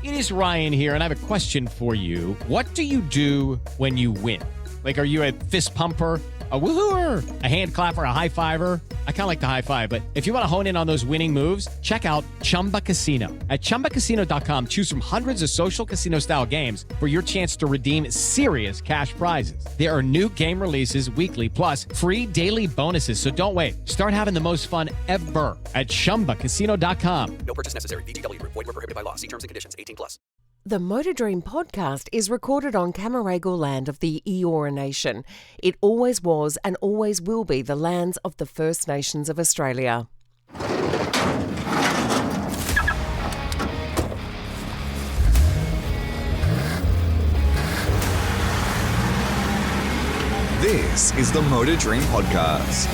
It is Ryan here, and I have a question for you. What do you do when you win? Like, are you a fist pumper, a woohooer, a hand clapper, a high fiver? I kind of like the high five, but if you want to hone in on those winning moves, check out Chumba Casino. At ChumbaCasino.com, choose from hundreds of social casino-style games for your chance to redeem serious cash prizes. There are new game releases weekly, plus free daily bonuses. So don't wait. Start having the most fun ever at ChumbaCasino.com. No purchase necessary. VGW Group. Void where prohibited by law. See terms and conditions. 18+. The Motor Dream podcast is recorded on Camaragal land of the Eora Nation. It always was and always will be the lands of the First Nations of Australia. This is the Motor Dream Podcast.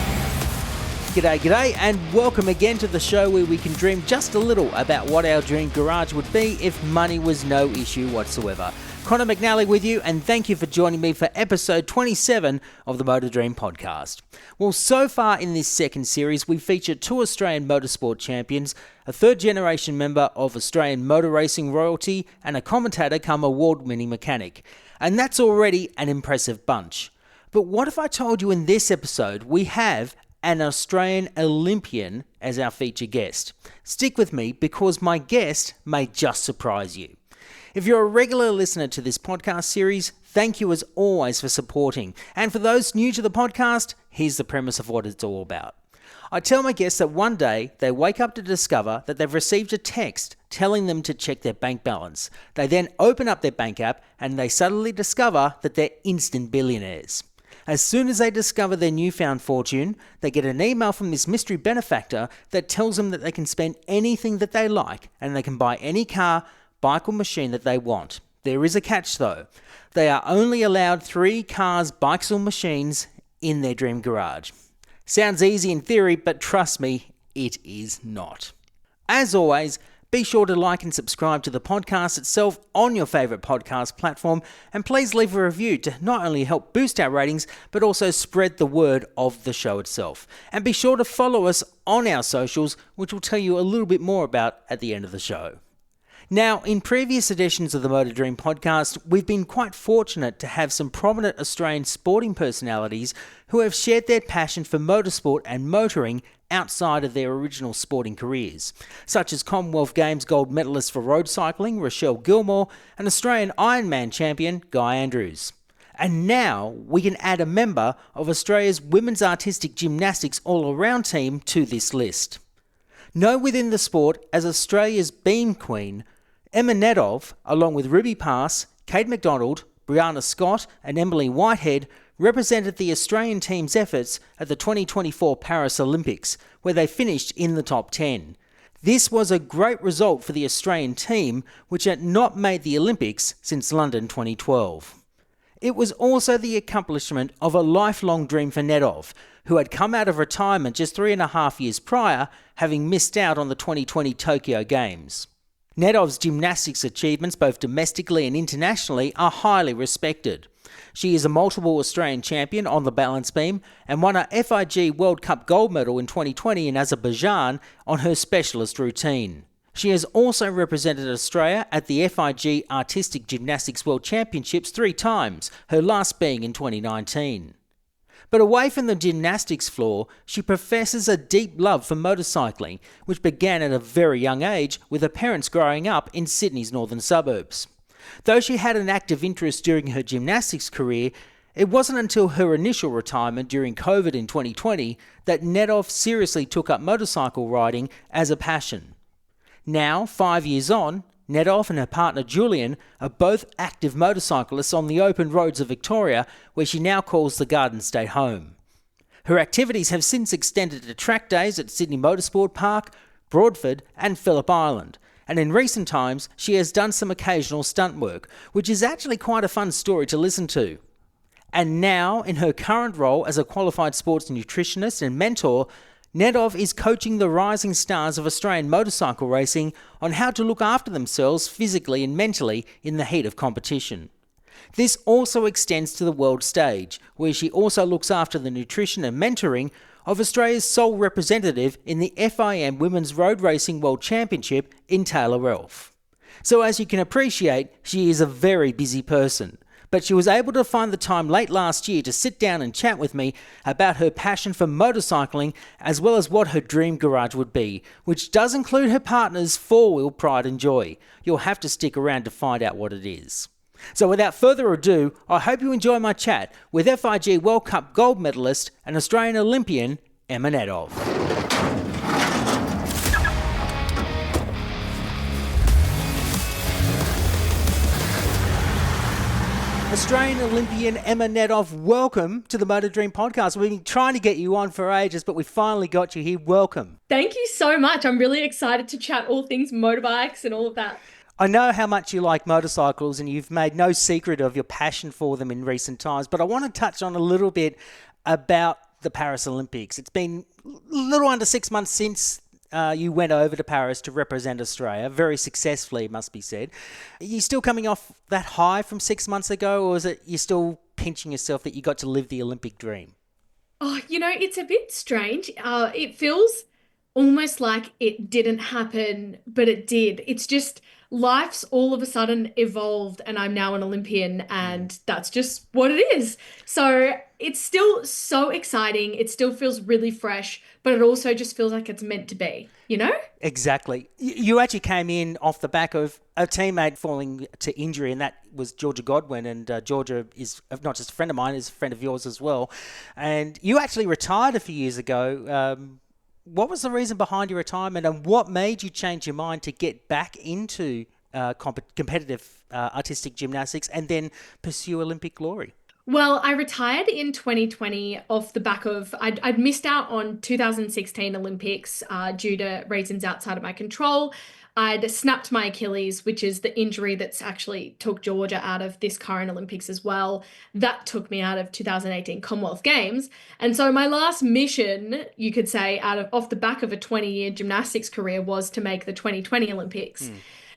G'day, and welcome again to the show where we can dream just a little about what our dream garage would be if money was no issue whatsoever. Connor McNally with you, and thank you for joining me for episode 27 of the Motor Dream Podcast. Well, so far in this second series, we've featured two Australian motorsport champions, a third-generation member of Australian motor racing royalty, and a commentator come award-winning mechanic. And that's already an impressive bunch. But what if I told you in this episode we have an Australian Olympian as our feature guest? Stick with me because my guest may just surprise you. If you're a regular listener to this podcast series, thank you as always for supporting. And for those new to the podcast, here's the premise of what it's all about. I tell my guests that one day they wake up to discover that they've received a text telling them to check their bank balance. They then open up their bank app and they suddenly discover that they're instant billionaires. As soon as they discover their newfound fortune, they get an email from this mystery benefactor that tells them that they can spend anything that they like and they can buy any car, bike or machine that they want. There is a catch though. They are only allowed 3 cars, bikes or machines in their dream garage. Sounds easy in theory, but trust me, it is not. As always, be sure to like and subscribe to the podcast itself on your favourite podcast platform, and please leave a review to not only help boost our ratings, but also spread the word of the show itself. And be sure to follow us on our socials, which we'll tell you a little bit more about at the end of the show. Now, in previous editions of the Motor Dream podcast, we've been quite fortunate to have some prominent Australian sporting personalities who have shared their passion for motorsport and motoring outside of their original sporting careers, such as Commonwealth Games gold medallist for road cycling Rochelle Gilmore and Australian Ironman champion Guy Andrews. And now we can add a member of Australia's women's artistic gymnastics all-around team to this list. Known within the sport as Australia's Beam Queen, Emma Nedov, along with Ruby Pass, Kate McDonald, Brianna Scott and Emily Whitehead, represented the Australian team's efforts at the 2024 Paris Olympics, where they finished in the top 10. This was a great result for the Australian team, which had not made the Olympics since London 2012. It was also the accomplishment of a lifelong dream for Nedov, who had come out of retirement just 3.5 years prior, having missed out on the 2020 Tokyo Games. Nedov's gymnastics achievements, both domestically and internationally, are highly respected. She is a multiple Australian champion on the balance beam and won a FIG World Cup gold medal in 2020 in Azerbaijan on her specialist routine. She has also represented Australia at the FIG Artistic Gymnastics World Championships 3 times, her last being in 2019. But away from the gymnastics floor, she professes a deep love for motorcycling, which began at a very young age with her parents growing up in Sydney's northern suburbs. Though she had an active interest during her gymnastics career, it wasn't until her initial retirement during COVID in 2020 that Nedov seriously took up motorcycle riding as a passion. Now, 5 years on, Nedov and her partner Julian are both active motorcyclists on the open roads of Victoria, where she now calls the Garden State home. Her activities have since extended to track days at Sydney Motorsport Park, Broadford and Phillip Island, and in recent times she has done some occasional stunt work, which is actually quite a fun story to listen to. And now, in her current role as a qualified sports nutritionist and mentor, Nedov is coaching the rising stars of Australian motorcycle racing on how to look after themselves physically and mentally in the heat of competition. This also extends to the world stage, where she also looks after the nutrition and mentoring of Australia's sole representative in the FIM Women's Road Racing World Championship in Taylor Elf. So as you can appreciate, she is a very busy person. But she was able to find the time late last year to sit down and chat with me about her passion for motorcycling as well as what her dream garage would be, which does include her partner's four-wheel pride and joy. You'll have to stick around to find out what it is. So without further ado, I hope you enjoy my chat with FIG World Cup gold medalist and Australian Olympian Emma Nedov. Australian Olympian Emma Nedov, welcome to the Motor Dream podcast. We've been trying to get you on for ages, but we finally got you here. Welcome. Thank you so much. I'm really excited to chat all things motorbikes and all of that. I know how much you like motorcycles and you've made no secret of your passion for them in recent times, but I want to touch on a little bit about the Paris Olympics. It's been a little under 6 months since you went over to Paris to represent Australia, very successfully, it must be said. Are you still coming off that high from 6 months ago, or is it you're still pinching yourself that you got to live the Olympic dream? Oh, it's a bit strange. It feels almost like it didn't happen, but it did. It's just life's all of a sudden evolved and I'm now an Olympian and that's just what it is. So it's still so exciting. It still feels really fresh, but it also just feels like it's meant to be, you know? Exactly. You actually came in off the back of a teammate falling to injury, and that was Georgia Godwin. And Georgia is not just a friend of mine, is a friend of yours as well. And you actually retired a few years ago. What was the reason behind your retirement, and what made you change your mind to get back into competitive artistic gymnastics and then pursue Olympic glory? Well, I retired in 2020 off the back of, I'd missed out on 2016 Olympics due to reasons outside of my control. I'd snapped my Achilles, which is the injury that's actually took Georgia out of this current Olympics as well. That took me out of 2018 Commonwealth Games. And so my last mission, you could say, off the back of a 20-year gymnastics career was to make the 2020 Olympics.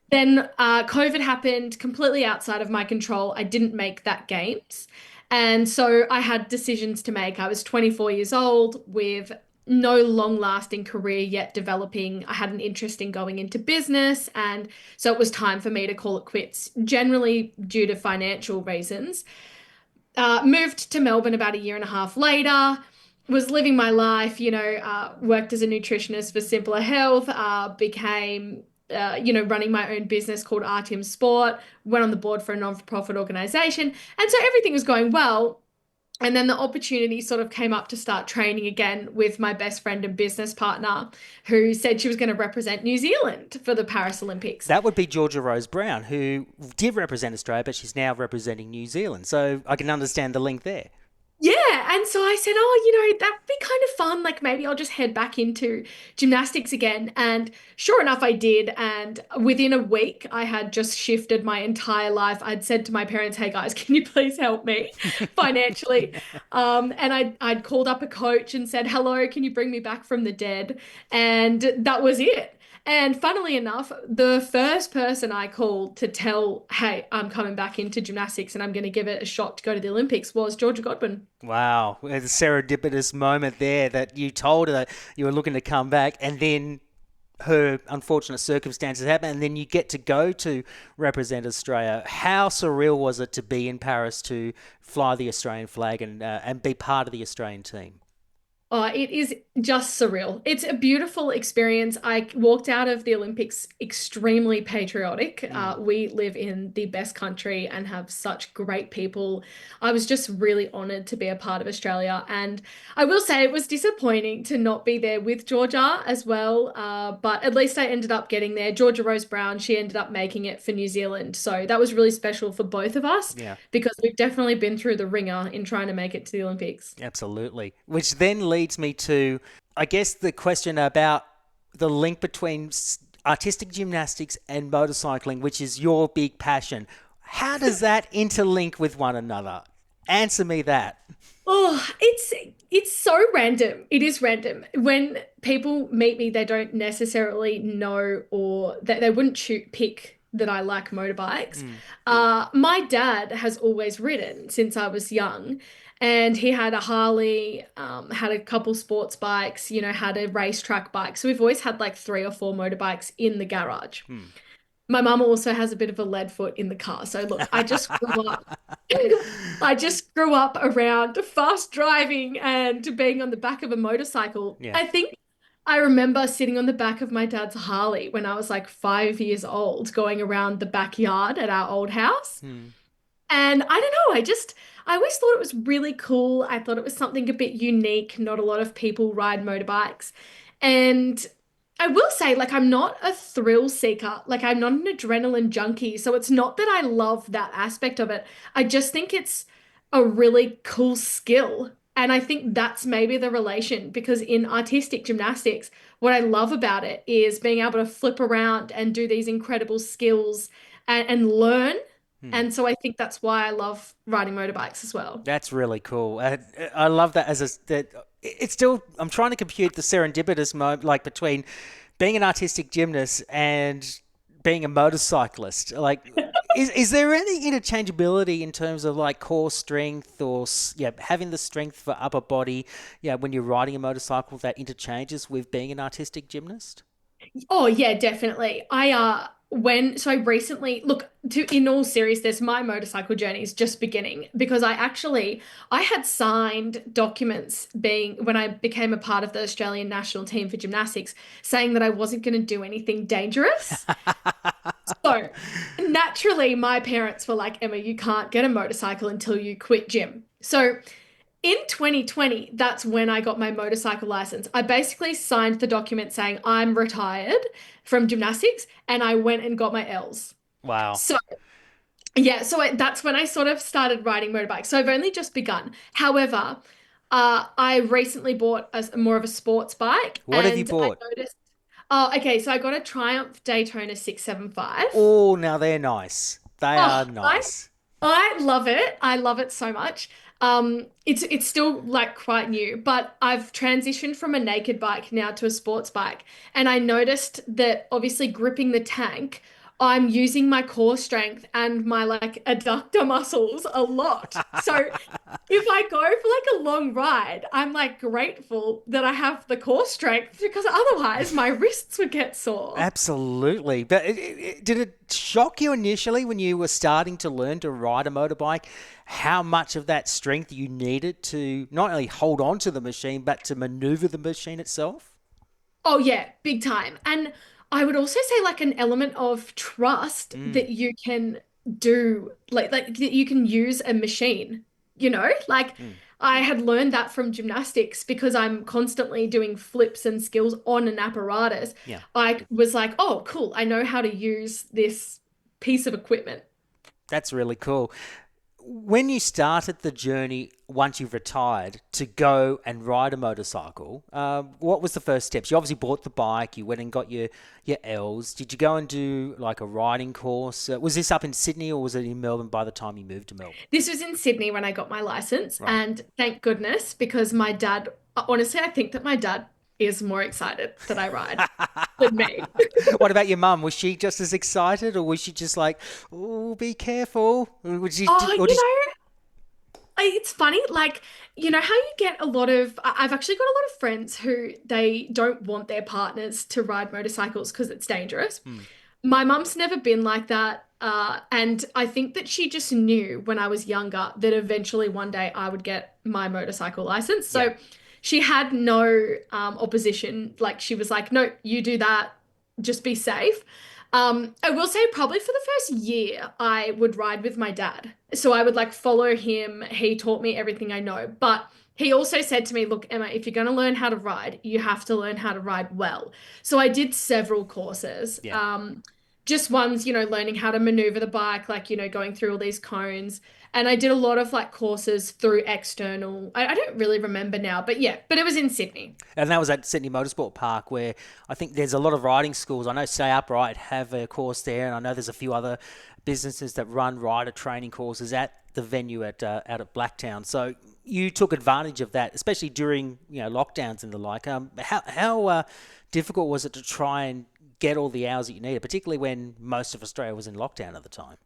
Then COVID happened completely outside of my control. I didn't make that games. And so I had decisions to make. I was 24 years old with no long-lasting career yet developing. I had an interest in going into business, and so it was time for me to call it quits, generally due to financial reasons. Moved to Melbourne about a year and a half later, was living my life, worked as a nutritionist for Simpler Health, became running my own business called RTM Sport, went on the board for a non-for-profit organization. And so everything was going well. And then the opportunity sort of came up to start training again with my best friend and business partner who said she was going to represent New Zealand for the Paris Olympics. That would be Georgia Rose Brown, who did represent Australia, but she's now representing New Zealand. So I can understand the link there. Yeah, and so I said, that would be kind of fun. Like maybe I'll just head back into gymnastics again. And sure enough, I did. And within a week, I had just shifted my entire life. I'd said to my parents, hey guys, can you please help me financially? And I'd called up a coach and said, hello, can you bring me back from the dead? And that was it. And funnily enough, the first person I called to tell, hey, I'm coming back into gymnastics and I'm going to give it a shot to go to the Olympics was Georgia Godwin. Wow. It's a serendipitous moment there that you told her that you were looking to come back, and then her unfortunate circumstances happen, and then you get to go to represent Australia. How surreal was it to be in Paris to fly the Australian flag and be part of the Australian team? Oh, it is just surreal. It's a beautiful experience. I walked out of the Olympics extremely patriotic. We live in the best country and have such great people. I was just really honored to be a part of Australia. And I will say it was disappointing to not be there with Georgia as well. But at least I ended up getting there. Georgia Rose Brown, she ended up making it for New Zealand. So that was really special for both of us because we've definitely been through the ringer in trying to make it to the Olympics. Absolutely. Which then leads me to, I guess, the question about the link between artistic gymnastics and motorcycling, which is your big passion. How does that interlink with one another? Answer me that. Oh, it's so random. It is random. When people meet me, they don't necessarily know, or they wouldn't pick that I like motorbikes. My dad has always ridden since I was young. And he had a Harley, had a couple sports bikes, had a racetrack bike. So we've always had like 3 or 4 motorbikes in the garage. My mum also has a bit of a lead foot in the car. So look, I just grew up. I just grew up around fast driving and being on the back of a motorcycle. Yeah. I think I remember sitting on the back of my dad's Harley when I was like 5 years old, going around the backyard at our old house. Hmm. And I don't know, I always thought it was really cool. I thought it was something a bit unique. Not a lot of people ride motorbikes. And I will say, like, I'm not a thrill seeker. Like, I'm not an adrenaline junkie. So it's not that I love that aspect of it. I just think it's a really cool skill. And I think that's maybe the relation because in artistic gymnastics, what I love about it is being able to flip around and do these incredible skills and learn. And so I think that's why I love riding motorbikes as well. That's really cool. I love that that it's still, I'm trying to compute the serendipitous moment, like between being an artistic gymnast and being a motorcyclist. Like, is there any interchangeability in terms of like core strength or, having the strength for upper body, when you're riding a motorcycle that interchanges with being an artistic gymnast? Oh yeah, definitely. I recently look to in all seriousness, my motorcycle journey is just beginning because I had signed documents being when I became a part of the Australian national team for gymnastics saying that I wasn't going to do anything dangerous. So naturally my parents were like, Emma, you can't get a motorcycle until you quit gym. So in 2020, that's when I got my motorcycle license. I basically signed the document saying I'm retired from gymnastics and I went and got my L's. Wow. So, yeah, that's when I sort of started riding motorbikes. So I've only just begun. However, I recently bought more of a sports bike. What have you and bought? I noticed, oh, okay, so I got a Triumph Daytona 675. Oh, now they're nice. They are nice. I love it. I love it so much. It's still like quite new, but I've transitioned from a naked bike now to a sports bike. And I noticed that obviously gripping the tank, I'm using my core strength and my like adductor muscles a lot. So if I go for like a long ride, I'm like grateful that I have the core strength because otherwise my wrists would get sore. Absolutely. But did it shock you initially when you were starting to learn to ride a motorbike, how much of that strength you needed to not only hold on to the machine, but to maneuver the machine itself? Oh yeah, big time. And I would also say like an element of trust that you can do like that you can use a machine, Like I had learned that from gymnastics because I'm constantly doing flips and skills on an apparatus. Yeah. I was like, "Oh, cool. I know how to use this piece of equipment." That's really cool. When you started the journey, once you've retired, to go and ride a motorcycle, what was the first steps? You obviously bought the bike, you went and got your L's. Did you go and do like a riding course? Was this up in Sydney or was it in Melbourne by the time you moved to Melbourne? This was in Sydney when I got my license, Right. and thank goodness because my dad, honestly, I think that my dad is more excited that I ride than me. What about your mum? Was she just as excited or was she just like, oh, be careful? Or It's funny, like, you know how you get a lot of, I've actually got a lot of friends who they don't want their partners to ride motorcycles because it's dangerous. My mum's never been like that. And I think that she just knew when I was younger that eventually one day I would get my motorcycle license. So she had no opposition. Like she was like, no, you do that, just be safe. I will say probably for the first year, I would ride with my dad. So I would like follow him. He taught me everything I know. But he also said to me, look, Emma, if you're going to learn how to ride, you have to learn how to ride well. So I did several courses. Just ones, learning how to maneuver the bike, like, going through all these cones. And I did a lot of like courses through external. I don't really remember now, but it was in Sydney. And that was at Sydney Motorsport Park where I think there's a lot of riding schools. I know Stay Upright have a course there, and I know there's a few other businesses that run rider training courses at the venue out at Blacktown. So you took advantage of that, especially during lockdowns and the like. How difficult was it to try and get all the hours that you needed, particularly when most of Australia was in lockdown at the time?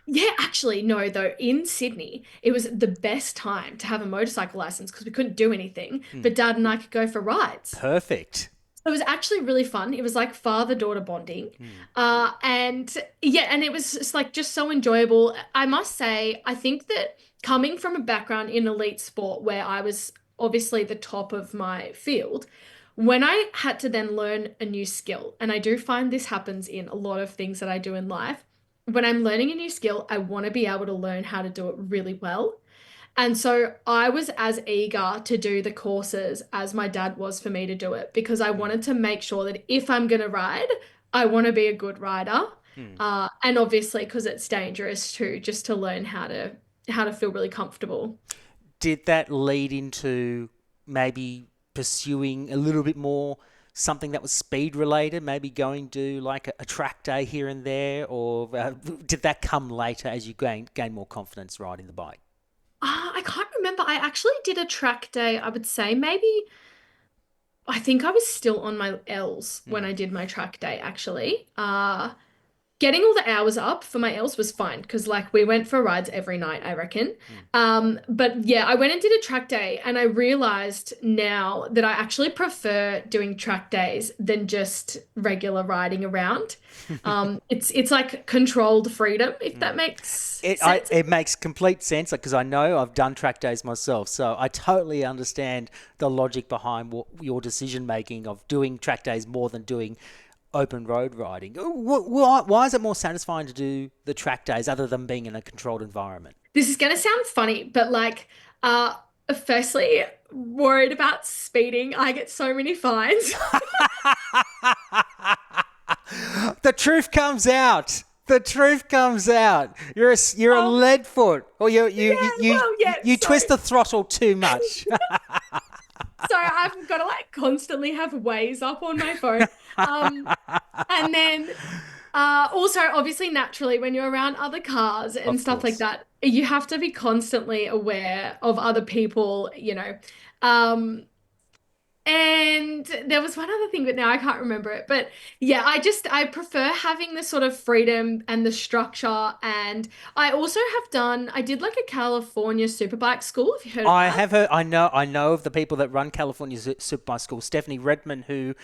Yeah, actually, no, though, in Sydney, it was the best time to have a motorcycle license because we couldn't do anything, but Dad and I could go for rides. Perfect. It was actually really fun. It was like father-daughter bonding. And yeah, and it was just like just so enjoyable. I must say, I think that coming from a background in elite sport where I was obviously the top of my field, when I had to then learn a new skill, and I do find this happens in a lot of things that I do in life, when I'm learning a new skill, I want to be able to learn how to do it really well. And so I was as eager to do the courses as my dad was for me to do it because I wanted to make sure that if I'm going to ride, I want to be a good rider. And obviously because it's dangerous too, just to learn how to feel really comfortable. Did that lead into maybe pursuing a little bit more something that was speed related, maybe going to like a track day here and there, or did that come later as you gain more confidence riding the bike? I can't remember. I actually did a track day, I would say maybe I think I was still on my L's when I did my track day actually. Getting all the hours up for my L's was fine because like we went for rides every night, I reckon. But yeah, I went and did a track day and I realized now that I actually prefer doing track days than just regular riding around. It's like controlled freedom, if that makes sense. It makes complete sense because I know I've done track days myself, so I totally understand the logic behind your decision making of doing track days more than doing open road riding. Why is it more satisfying to do the track days other than being in a controlled environment? This is going to sound funny, but like, firstly, worried about speeding. I get so many fines. The truth comes out. The truth comes out. You're a lead foot, or you twist the throttle too much. So I've got to like constantly have Waze up on my phone. And then also obviously naturally when you're around other cars and stuff like that, you have to be constantly aware of other people, you know. And there was one other thing, but now I can't remember it. But yeah, I prefer having the sort of freedom and the structure. And I did like a California Superbike school. Have you heard of I that? have heard. I know of the people that run California Superbike School. Stephanie Redmond, who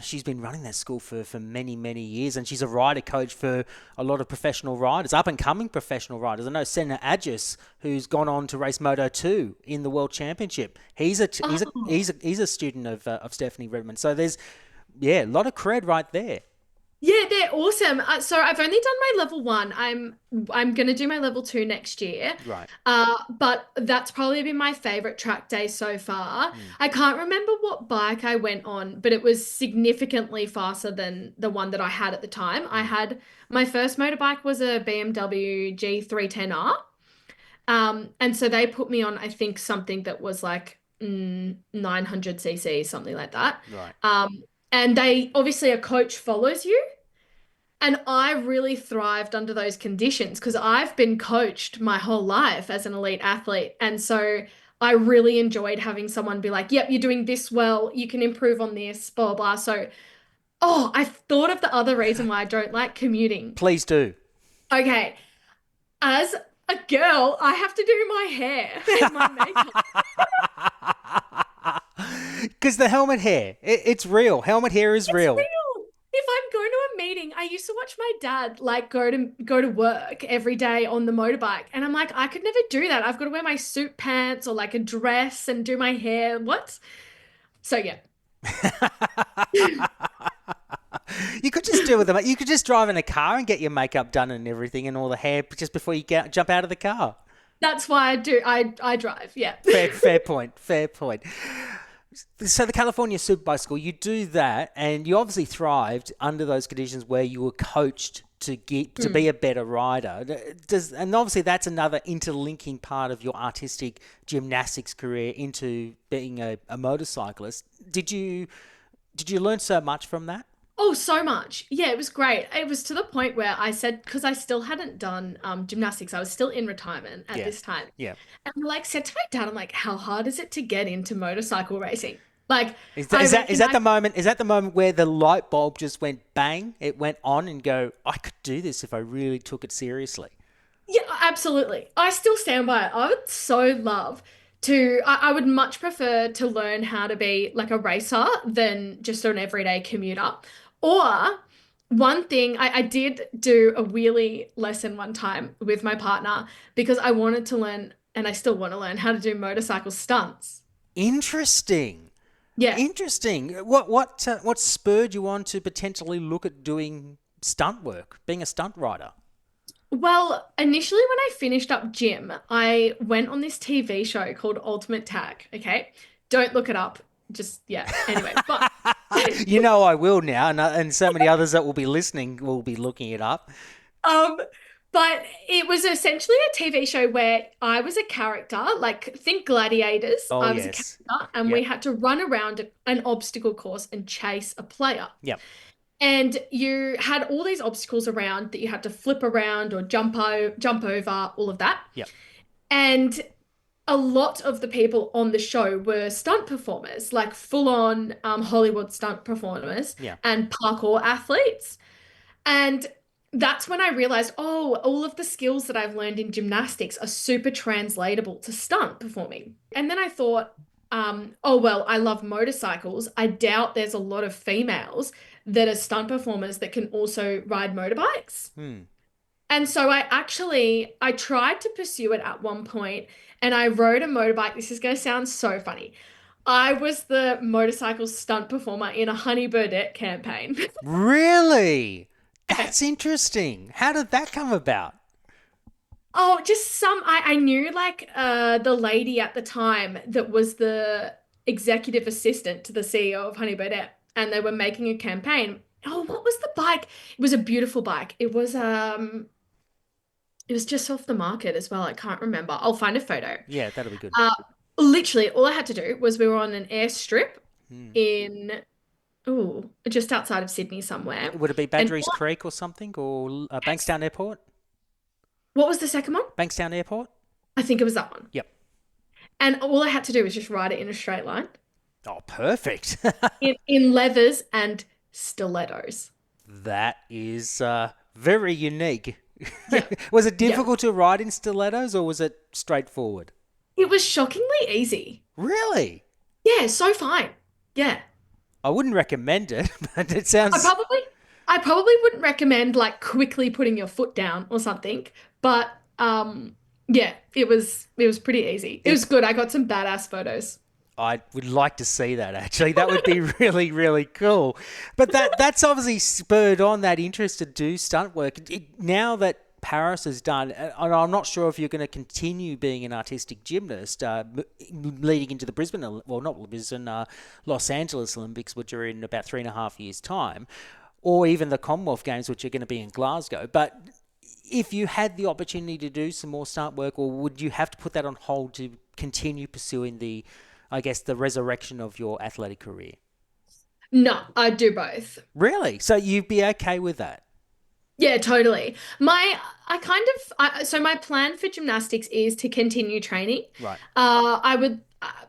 she's been running that school for many years, and she's a rider coach for a lot of professional riders, up and coming professional riders. I know Senna Agis, who's gone on to race Moto 2 in the World Championship. He's a student of Stephanie Redmond. So there's a lot of cred right there. Yeah, they're awesome. So I've only done my level 1. I'm gonna do my level 2 next year. Right. But that's probably been my favorite track day so far. I can't remember what bike I went on, but it was significantly faster than the one that I had at the time. My first motorbike was a BMW G310R. And so they put me on, I think, something that was like 900 cc, something like that. Right. And they obviously a coach follows you. And I really thrived under those conditions because I've been coached my whole life as an elite athlete. And so I really enjoyed having someone be like, yep, you're doing this well. You can improve on this, blah, blah, blah. So, I thought of the other reason why I don't like commuting. Please do. Okay. As a girl, I have to do my hair and my makeup. Because the helmet hair, it's real. Helmet hair is real. It's real. If I'm going to a meeting, I used to watch my dad like go to work every day on the motorbike, and I'm like, I could never do that. I've got to wear my suit pants or like a dress and do my hair. What? So yeah. You could just do with them. You could just drive in a car and get your makeup done and everything and all the hair just before you jump out of the car. That's why I do. I drive. Yeah. Fair point. Fair point. So the California Superbike School, you do that, and you obviously thrived under those conditions where you were coached to be a better rider. And obviously that's another interlinking part of your artistic gymnastics career into being a motorcyclist. Did you learn so much from that? Oh, so much. Yeah, it was great. It was to the point where I said, because I still hadn't done gymnastics, I was still in retirement at this time. Yeah. And I like said to my dad, I'm like, how hard is it to get into motorcycle racing? Like, is that the moment where the light bulb just went bang? It went on and go, I could do this if I really took it seriously. Yeah, absolutely. I still stand by it. I would so love I would much prefer to learn how to be like a racer than just an everyday commuter. Or one thing, I did do a wheelie lesson one time with my partner because I wanted to learn, and I still want to learn how to do motorcycle stunts. Interesting. Yeah. Interesting. What spurred you on to potentially look at doing stunt work, being a stunt rider? Well, initially when I finished up gym, I went on this TV show called Ultimate Tag. Okay. Don't look it up. Just, yeah. Anyway, but You know I will now, and so many others that will be listening will be looking it up. Um, but it was essentially a TV show where I was a character, like think Gladiators. Oh, I was a yes. character, and we had to run around an obstacle course and chase a player. Yep. And you had all these obstacles around that you had to flip around or jump over, all of that. Yep. And a lot of the people on the show were stunt performers, like full-on Hollywood stunt performers Yeah. and parkour athletes. And that's when I realized, oh, all of the skills that I've learned in gymnastics are super translatable to stunt performing. And then I thought, oh, well, I love motorcycles. I doubt there's a lot of females that are stunt performers that can also ride motorbikes. And so I tried to pursue it at one point and I rode a motorbike. This is going to sound so funny. I was the motorcycle stunt performer in a Honey Burdette campaign. Really? That's interesting. How did that come about? Oh, just I knew like the lady at the time that was the executive assistant to the CEO of Honey Burdette, and they were making a campaign. Oh, what was the bike? It was a beautiful bike. It was just off the market as well. I can't remember. I'll find a photo. Yeah, that'll be good. Literally, all I had to do was we were on an airstrip in just outside of Sydney somewhere. Would it be Badgerys Creek or something, or Bankstown Airport? What was the second one? Bankstown Airport? I think it was that one. Yep. And all I had to do was just ride it in a straight line. Oh, perfect. in leathers and stilettos. That is very unique. Yeah. Was it difficult to ride in stilettos, or was it straightforward? It was shockingly easy. Really? Yeah, so fine. Yeah. I wouldn't recommend it, but it sounds... I probably wouldn't recommend like quickly putting your foot down or something, but yeah, it was pretty easy. It was good. I got some badass photos. I would like to see that, actually. That would be really, really cool. But that's obviously spurred on that interest to do stunt work. Now that Paris is done, and I'm not sure if you're going to continue being an artistic gymnast leading into the Los Angeles Olympics, which are in about 3.5 years' time, or even the Commonwealth Games, which are going to be in Glasgow. But if you had the opportunity to do some more stunt work, or would you have to put that on hold to continue pursuing the resurrection of your athletic career? No, I'd do both. Really? So you'd be okay with that? Yeah, totally. So my plan for gymnastics is to continue training. Right.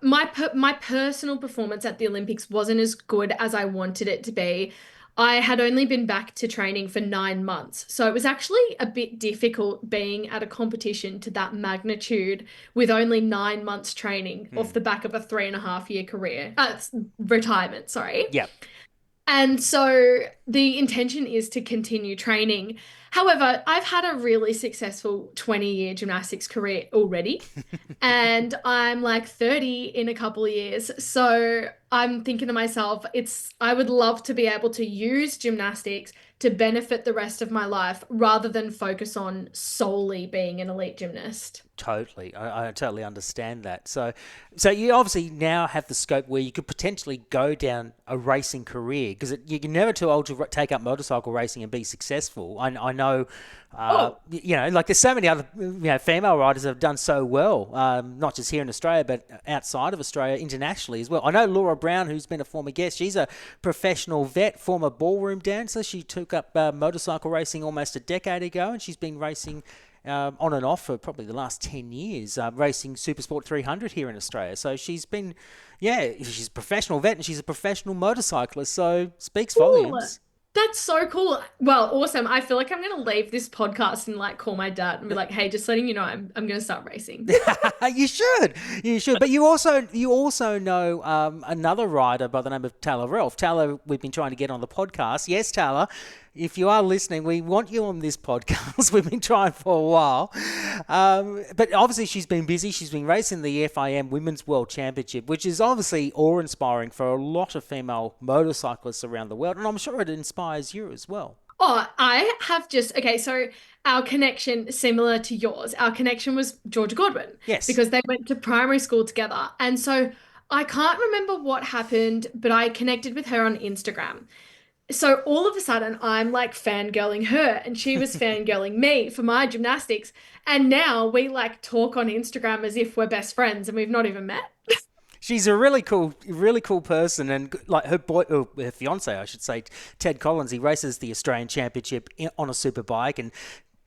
My personal performance at the Olympics wasn't as good as I wanted it to be. I had only been back to training for 9 months. So it was actually a bit difficult being at a competition to that magnitude with only 9 months training off the back of a 3.5 year career. Retirement, sorry. Yeah. And so the intention is to continue training. However, I've had a really successful 20-year gymnastics career already, and I'm like 30 in a couple of years. So I'm thinking to myself, I would love to be able to use gymnastics to benefit the rest of my life rather than focus on solely being an elite gymnast. Totally. I totally understand that. So you obviously now have the scope where you could potentially go down a racing career, because you're never too old to take up motorcycle racing and be successful. I know, like there's so many other female riders that have done so well, not just here in Australia, but outside of Australia, internationally as well. I know Laura Brown, who's been a former guest. She's a professional vet, former ballroom dancer. She took up motorcycle racing almost a decade ago, and she's been racing on and off for probably the last 10 years, racing Supersport 300 here in Australia. So she's a professional vet and she's a professional motorcyclist, so speaks volumes. That's so cool. Well, awesome. I feel like I'm gonna leave this podcast and like call my dad and be like, "Hey, just letting you know, I'm gonna start racing." You should, you should. But you also know another rider by the name of Taylor Ralph. Taylor, we've been trying to get on the podcast. Yes, Taylor, if you are listening, we want you on this podcast. We've been trying for a while, but obviously she's been busy. She's been racing the FIM Women's World Championship, which is obviously awe-inspiring for a lot of female motorcyclists around the world, and I'm sure it inspires you as well. Oh, I have just okay, so our connection similar to yours. Our connection was Georgia Godwin. Yes. Because they went to primary school together. And so I can't remember what happened, but I connected with her on Instagram. So all of a sudden I'm like fangirling her and she was fangirling me for my gymnastics. And now we like talk on Instagram as if we're best friends and we've not even met. She's a really cool person, and like her fiance, I should say, Ted Collins. He races the Australian Championship on a superbike, and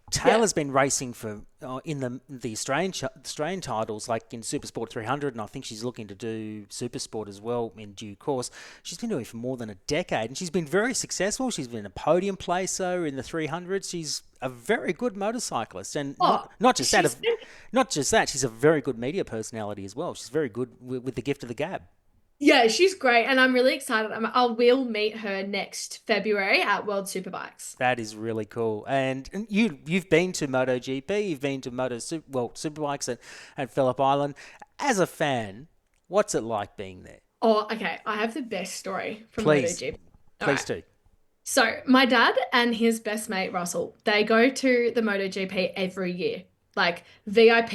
Taylor's been racing for in the Australian titles, like in Supersport 300, and I think she's looking to do Supersport as well in due course. She's been doing it for more than a decade, and she's been very successful. She's been a podium placer in the 300s. She's a very good motorcyclist, and not just that. She's a very good media personality as well. She's very good with the gift of the gab. Yeah, she's great, and I'm really excited. I will meet her next February at World Superbikes. That is really cool. And you've been to MotoGP, you've been to Superbikes at Phillip Island. As a fan, what's it like being there? Oh, okay. I have the best story from Please. MotoGP. Please do. So my dad and his best mate, Russell, they go to the MotoGP every year. Like VIP,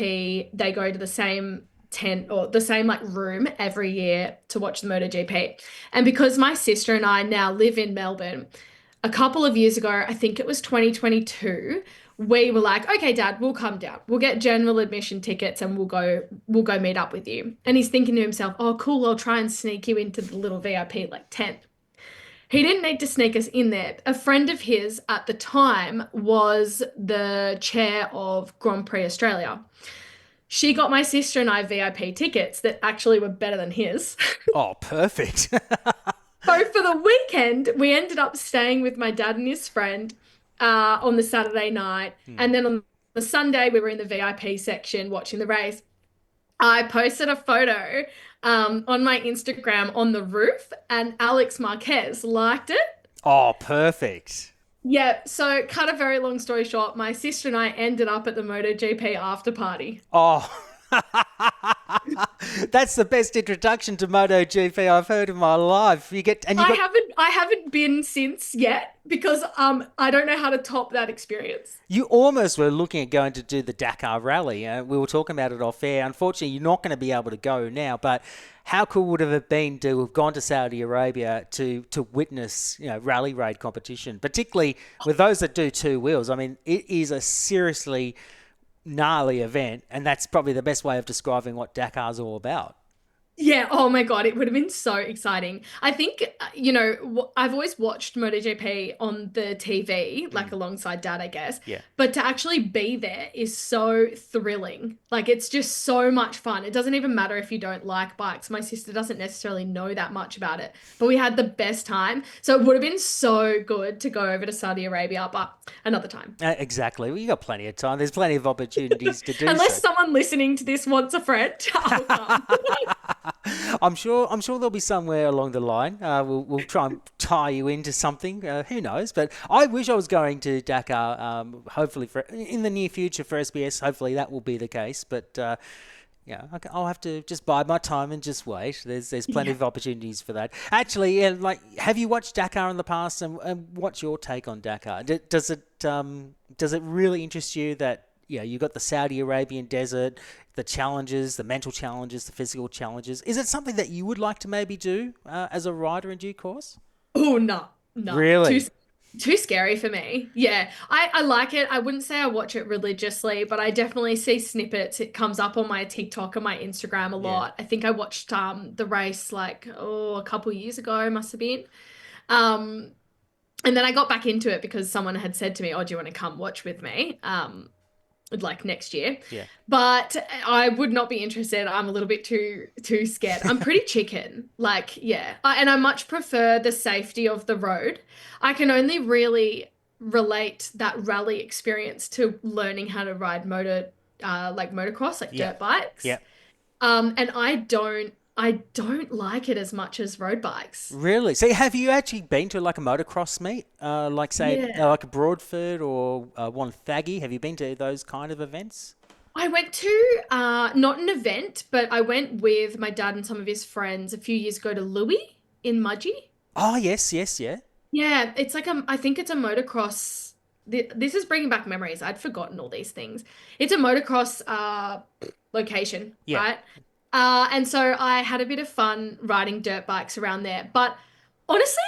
they go to the same tent or the same like room every year to watch the MotoGP. And because my sister and I now live in Melbourne, a couple of years ago, I think it was 2022, we were like, okay, Dad, we'll come down. We'll get general admission tickets and we'll go meet up with you. And he's thinking to himself, oh, cool, I'll try and sneak you into the little VIP like tent. He didn't need to sneak us in there. A friend of his at the time was the chair of Grand Prix Australia. She got my sister and I VIP tickets that actually were better than his. Oh, perfect. So for the weekend, we ended up staying with my dad and his friend on the Saturday night. And then on the Sunday, we were in the VIP section watching the race. I posted a photo on my Instagram on the roof, and Alex Marquez liked it. Oh, perfect. Yeah, so cut a very long story short, my sister and I ended up at the MotoGP after party. Oh, that's the best introduction to MotoGP I've heard in my life. I haven't been since yet because I don't know how to top that experience. You almost were looking at going to do the Dakar Rally. We were talking about it off air. Unfortunately, you're not going to be able to go now, but how cool would it have been to have gone to Saudi Arabia to witness, rally raid competition, particularly with those that do two wheels? I mean, it is a seriously gnarly event, and that's probably the best way of describing what Dakar's all about. Yeah, oh my God, it would have been so exciting. I think, I've always watched MotoGP on the TV, like alongside Dad, I guess. Yeah. But to actually be there is so thrilling. Like, it's just so much fun. It doesn't even matter if you don't like bikes. My sister doesn't necessarily know that much about it, but we had the best time. So it would have been so good to go over to Saudi Arabia, but another time. Exactly. Well, you got plenty of time. There's plenty of opportunities to do Unless so. someone listening to this wants a friend, I'll come. I'm sure there'll be somewhere along the line. We'll try and tie you into something. Who knows? But I wish I was going to Dakar. Hopefully in the near future for SBS. Hopefully that will be the case. But I'll have to just bide my time and just wait. There's plenty of opportunities for that. Actually, have you watched Dakar in the past? And what's your take on Dakar? Does it really interest you that you got the Saudi Arabian desert, the challenges, the mental challenges, the physical challenges? Is it something that you would like to maybe do as a rider in due course? Oh, no. Really? Too scary for me. Yeah, I like it. I wouldn't say I watch it religiously, but I definitely see snippets. It comes up on my TikTok and my Instagram a lot. I think I watched the race a couple years ago, must have been. And then I got back into it because someone had said to me, oh, do you want to come watch with me? like next year. Yeah. But I would not be interested. I'm a little bit too scared. I'm pretty chicken. Like, yeah. And I much prefer the safety of the road. I can only really relate that rally experience to learning how to ride like motocross, like Yeah. dirt bikes. Yeah. And I don't like it as much as road bikes. Really? So have you actually been to like a motocross meet? Like say Yeah. like a Broadford or Wonthaggi? Have you been to those kind of events? I went to not an event, but I went with my dad and some of his friends a few years ago to Louis in Mudgee. Oh, yes, yes, yeah. Yeah, it's like I think it's a motocross. This is bringing back memories. I'd forgotten all these things. It's a motocross location, Yeah. right? And so I had a bit of fun riding dirt bikes around there. But honestly,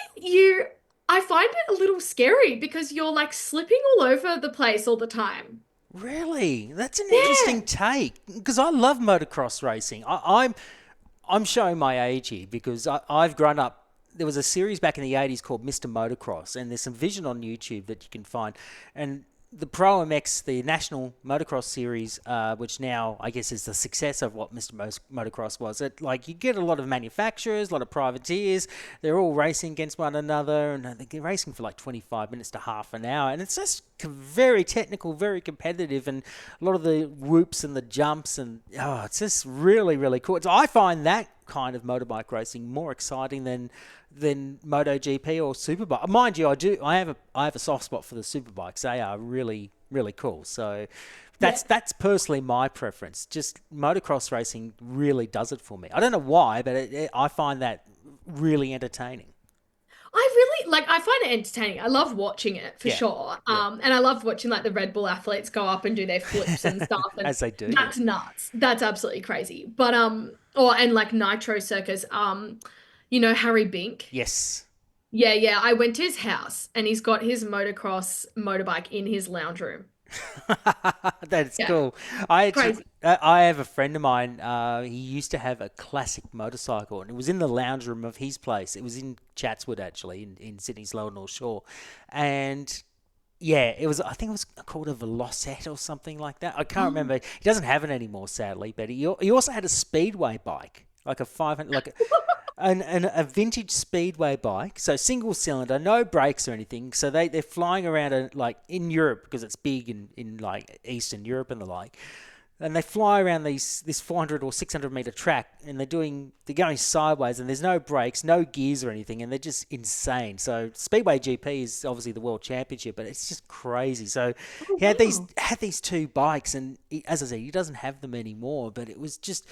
I find it a little scary because you're like slipping all over the place all the time. Really? That's an Yeah. interesting take because I love motocross racing. I'm showing my age here because I've grown up. There was a series back in the 80s called Mr. Motocross, and there's some vision on YouTube that you can find. And the Pro MX, the National Motocross Series, which now I guess is the success of what Mr. Motocross was. Like you get a lot of manufacturers, a lot of privateers. They're all racing against one another, and they're racing for like 25 minutes to half an hour. And it's just very technical, very competitive, and a lot of the whoops and the jumps, and it's just really, really cool. So I find that kind of motorbike racing more exciting than MotoGP or Superbike. Mind you, I have a soft spot for the Superbikes. They are really, really cool. So that's personally my preference. Just motocross racing really does it for me. I don't know why, but I find that really entertaining. I find it entertaining. I love watching it for Yeah. sure. Yeah. And I love watching like the Red Bull athletes go up and do their flips and stuff. And As they do. that's nuts. That's absolutely crazy. But and like Nitro Circus, Harry Bink. Yes. Yeah. I went to his house and he's got his motocross motorbike in his lounge room. That's Yeah. cool. Crazy. I have a friend of mine. He used to have a classic motorcycle, and it was in the lounge room of his place. It was in Chatswood, actually, in Sydney's Lower North Shore, and yeah, it was. I think it was called a Velocette or something like that. I can't remember. He doesn't have it anymore, sadly. But he also had a speedway bike, like a 500, like a vintage speedway bike, so single cylinder, no brakes or anything. So they're flying around like in Europe because it's big in like Eastern Europe and the like. And they fly around this 400 or 600 meter track, and they're going sideways, and there's no brakes, no gears or anything, and they're just insane. So Speedway GP is obviously the world championship, but it's just crazy. So he had these two bikes, and as I said, he doesn't have them anymore. But it was just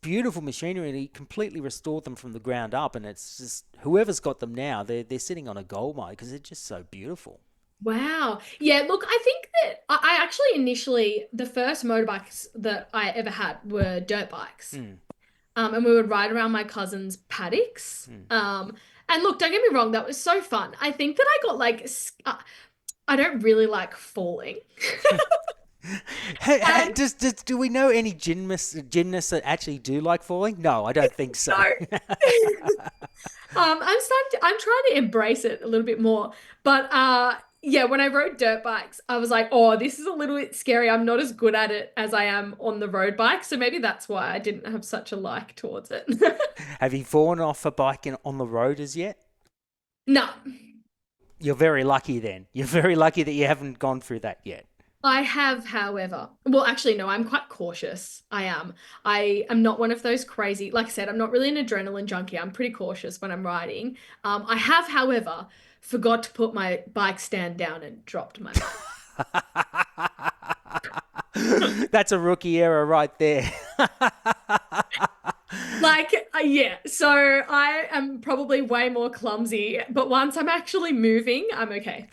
beautiful machinery, and he completely restored them from the ground up. And it's just whoever's got them now, they're sitting on a gold mine because they're just so beautiful. Wow. Yeah, look, I think that I actually initially, the first motorbikes that I ever had were dirt bikes. And we would ride around my cousin's paddocks. And look, don't get me wrong, that was so fun. I think that I got like, I don't really like falling. Do we know any gymnasts that actually do like falling? No, I don't think so. No. I'm trying to embrace it a little bit more. But yeah, when I rode dirt bikes, I was like, oh, this is a little bit scary. I'm not as good at it as I am on the road bike. So maybe that's why I didn't have such a like towards it. Have you fallen off a bike on the road as yet? No, You're very lucky then. You're very lucky that you haven't gone through that yet. I have, however. Well, actually, no, I'm quite cautious. I am. I am not one of those crazy, like I said, I'm not really an adrenaline junkie. I'm pretty cautious when I'm riding. I have, however, forgot to put my bike stand down and dropped my bike. That's a rookie error right there. Yeah. So I am probably way more clumsy, but once I'm actually moving, I'm okay.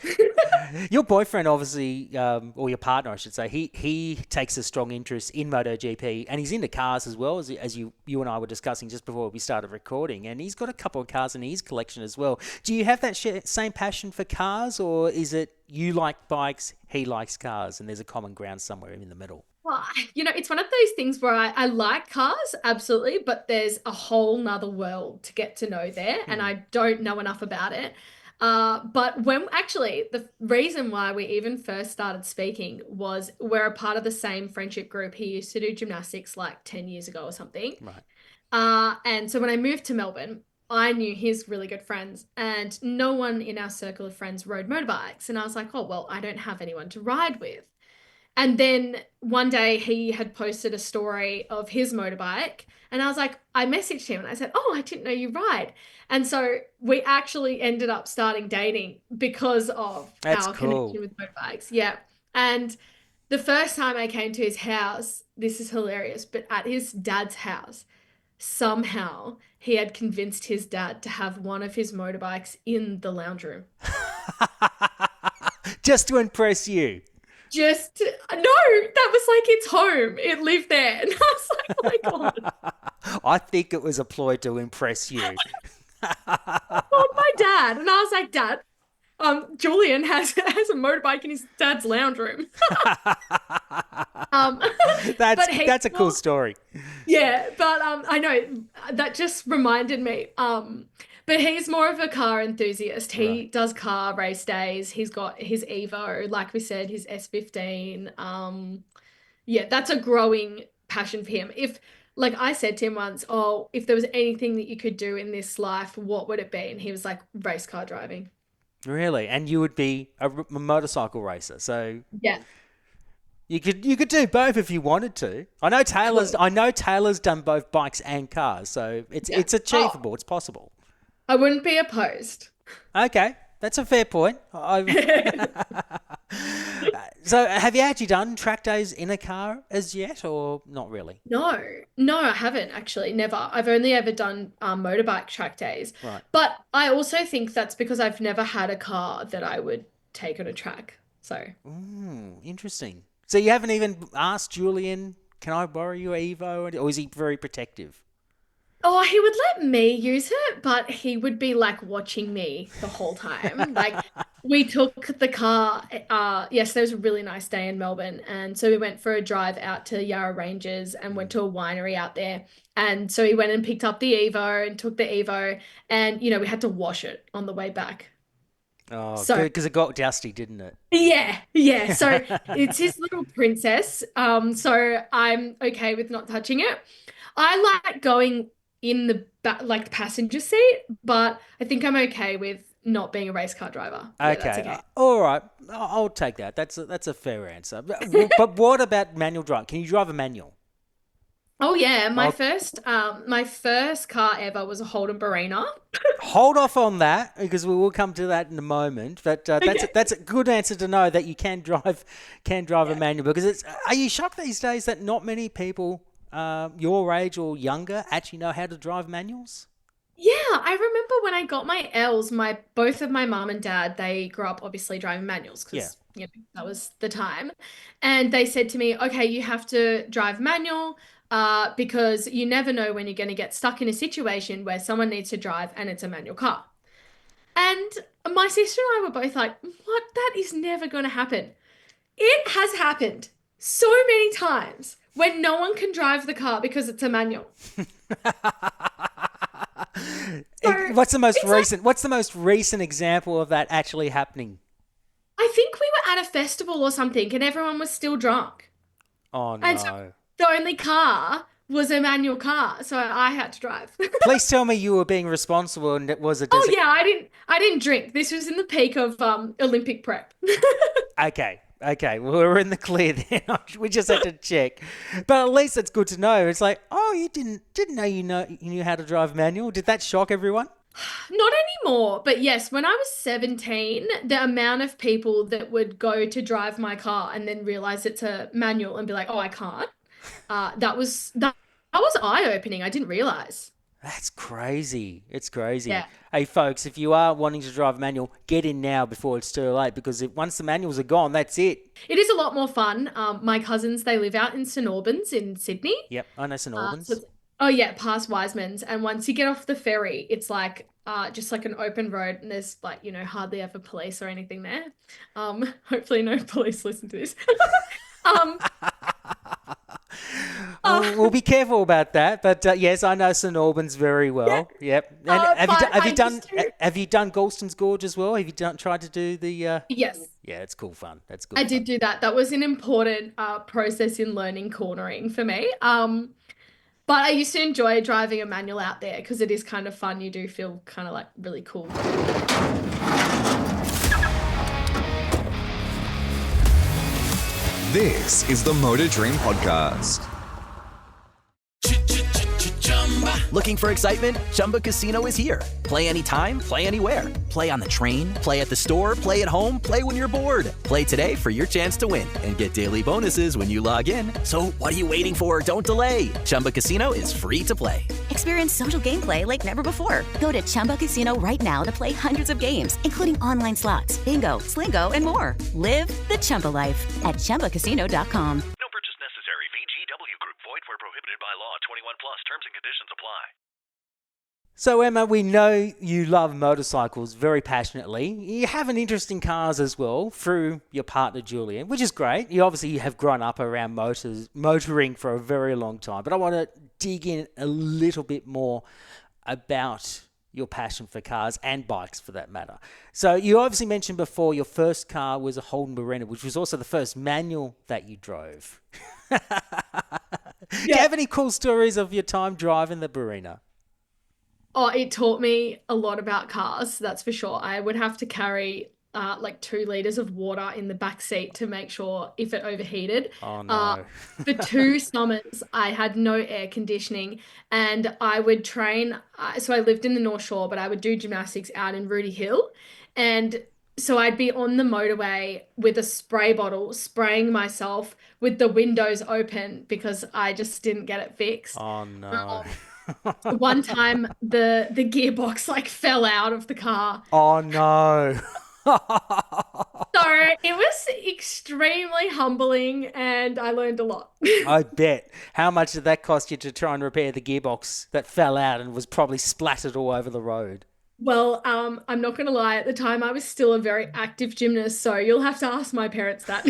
Your boyfriend, obviously, or your partner, I should say, he takes a strong interest in MotoGP, and he's into cars as well, as you and I were discussing just before we started recording, and he's got a couple of cars in his collection as well. Do you have that same passion for cars, or is it you like bikes, he likes cars, and there's a common ground somewhere in the middle? Well, it's one of those things where I like cars, absolutely, but there's a whole nother world to get to know there, and I don't know enough about it. But the reason why we even first started speaking was we're a part of the same friendship group. He used to do gymnastics like 10 years ago or something. Right. And so when I moved to Melbourne, I knew his really good friends, and no one in our circle of friends rode motorbikes. And I was like, oh, well, I don't have anyone to ride with. And then one day he had posted a story of his motorbike, and I was like, I messaged him and I said, oh, I didn't know you ride. And so we actually ended up starting dating because of our connection with motorbikes. Yeah. And the first time I came to his house, this is hilarious, but at his dad's house, somehow he had convinced his dad to have one of his motorbikes in the lounge room. Just to impress you. No, that was like its home. It lived there. And I was like, oh my God. I think it was a ploy to impress you. I called my dad and I was like, Dad, Julian has a motorbike in his dad's lounge room. That's a cool story. Yeah, but I know that just reminded me. But he's more of a car enthusiast. He does car race days. He's got his Evo, like we said, his S15. Yeah, that's a growing passion for him. Like I said to him once, oh, if there was anything that you could do in this life, what would it be? And he was like, race car driving. Really? And you would be a motorcycle racer, so yeah, you could do both if you wanted to. I know Taylor's done both bikes and cars, so it's achievable. It's possible. I wouldn't be opposed. Okay, that's a fair point. So have you actually done track days in a car as yet, or not really? No, I haven't actually. Never. I've only ever done motorbike track days. Right. But I also think that's because I've never had a car that I would take on a track. So. Interesting. So you haven't even asked Julian, can I borrow your Evo? Or is he very protective? Oh, he would let me use it, but he would be like watching me the whole time. Like we took the car, yesterday was a really nice day in Melbourne. And so we went for a drive out to Yarra Ranges and went to a winery out there. And so he went and picked up the Evo and took the Evo, and, we had to wash it on the way back. Oh, so, because it got dusty, didn't it? Yeah. So it's his little princess. So I'm okay with not touching it. I like going in the back, like the passenger seat, but I think I'm okay with not being a race car driver. Yeah, okay. that's okay. All right. I'll take that. That's a fair answer. But what about manual drive? Can you drive a manual? Oh yeah, my first car ever was a Holden Barina. Hold off on that, because we will come to that in a moment. But that's a good answer to know that you can drive a manual, because are you shocked these days that not many people your age or younger actually know how to drive manuals? Yeah, I remember when I got my L's, both of my mum and dad, they grew up obviously driving manuals because that was the time. And they said to me, okay, you have to drive manual because you never know when you're going to get stuck in a situation where someone needs to drive and it's a manual car. And my sister and I were both like, what? That is never going to happen. It has happened so many times when no one can drive the car because it's a manual. What's the most recent example of that actually happening? I think we were at a festival or something and everyone was still drunk. Oh no. And so the only car was a manual car, so I had to drive. Please tell me you were being responsible and it was a Oh yeah, I didn't drink. This was in the peak of Olympic prep. Okay, well, we're in the clear then. We just had to check. But at least it's good to know. It's like, oh, you didn't know you knew how to drive manual. Did that shock everyone? Not anymore. But yes, when I was 17, the amount of people that would go to drive my car and then realize it's a manual and be like, oh, I can't. That was eye-opening. I didn't realize. That's crazy. It's crazy. Yeah. Hey, folks, if you are wanting to drive a manual, get in now before it's too late, because once the manuals are gone, that's it. It is a lot more fun. My cousins, they live out in St Albans in Sydney. Yep, I know St Albans. Past Wiseman's. And once you get off the ferry, it's like just like an open road, and there's like, hardly ever police or anything there. Hopefully no police listen to this. We'll be careful about that. But yes, I know St Albans very well. Yep. And have you done Galston's Gorge as well? Have you tried to do the? Yes. Yeah, it's cool fun. That's good. I did do that. That was an important process in learning cornering for me. But I used to enjoy driving a manual out there because it is kind of fun. You do feel kind of like really cool. This is the Motor Dream Podcast. Looking for excitement? Chumba Casino is here. Play anytime, play anywhere. Play on the train, play at the store, play at home, play when you're bored. Play today for your chance to win and get daily bonuses when you log in. So what are you waiting for? Don't delay. Chumba Casino is free to play. Experience social gameplay like never before. Go to Chumba Casino right now to play hundreds of games, including online slots, bingo, Slingo, and more. Live the Chumba life at ChumbaCasino.com. No purchase necessary. VGW Group. Void where prohibited by law. 21 plus. Terms and conditions apply. So, Emma, we know you love motorcycles very passionately. You have an interest in cars as well through your partner, Julian, which is great. You obviously have grown up around motoring for a very long time. But I want to dig in a little bit more about your passion for cars and bikes for that matter. So you obviously mentioned before your first car was a Holden Barina, which was also the first manual that you drove. Do you have any cool stories of your time driving the Barina? Oh, it taught me a lot about cars, that's for sure. I would have to carry like 2 liters of water in the back seat to make sure if it overheated. Oh, no. For 2 summers, I had no air conditioning and I would train. So I lived in the North Shore, but I would do gymnastics out in Rooty Hill. And so I'd be on the motorway with a spray bottle, spraying myself with the windows open because I just didn't get it fixed. Oh, no. One time the gearbox like fell out of the car. Oh, no. So it was extremely humbling and I learned a lot. I bet. How much did that cost you to try and repair the gearbox that fell out and was probably splattered all over the road? Well, I'm not going to lie. At the time, I was still a very active gymnast, so you'll have to ask my parents that.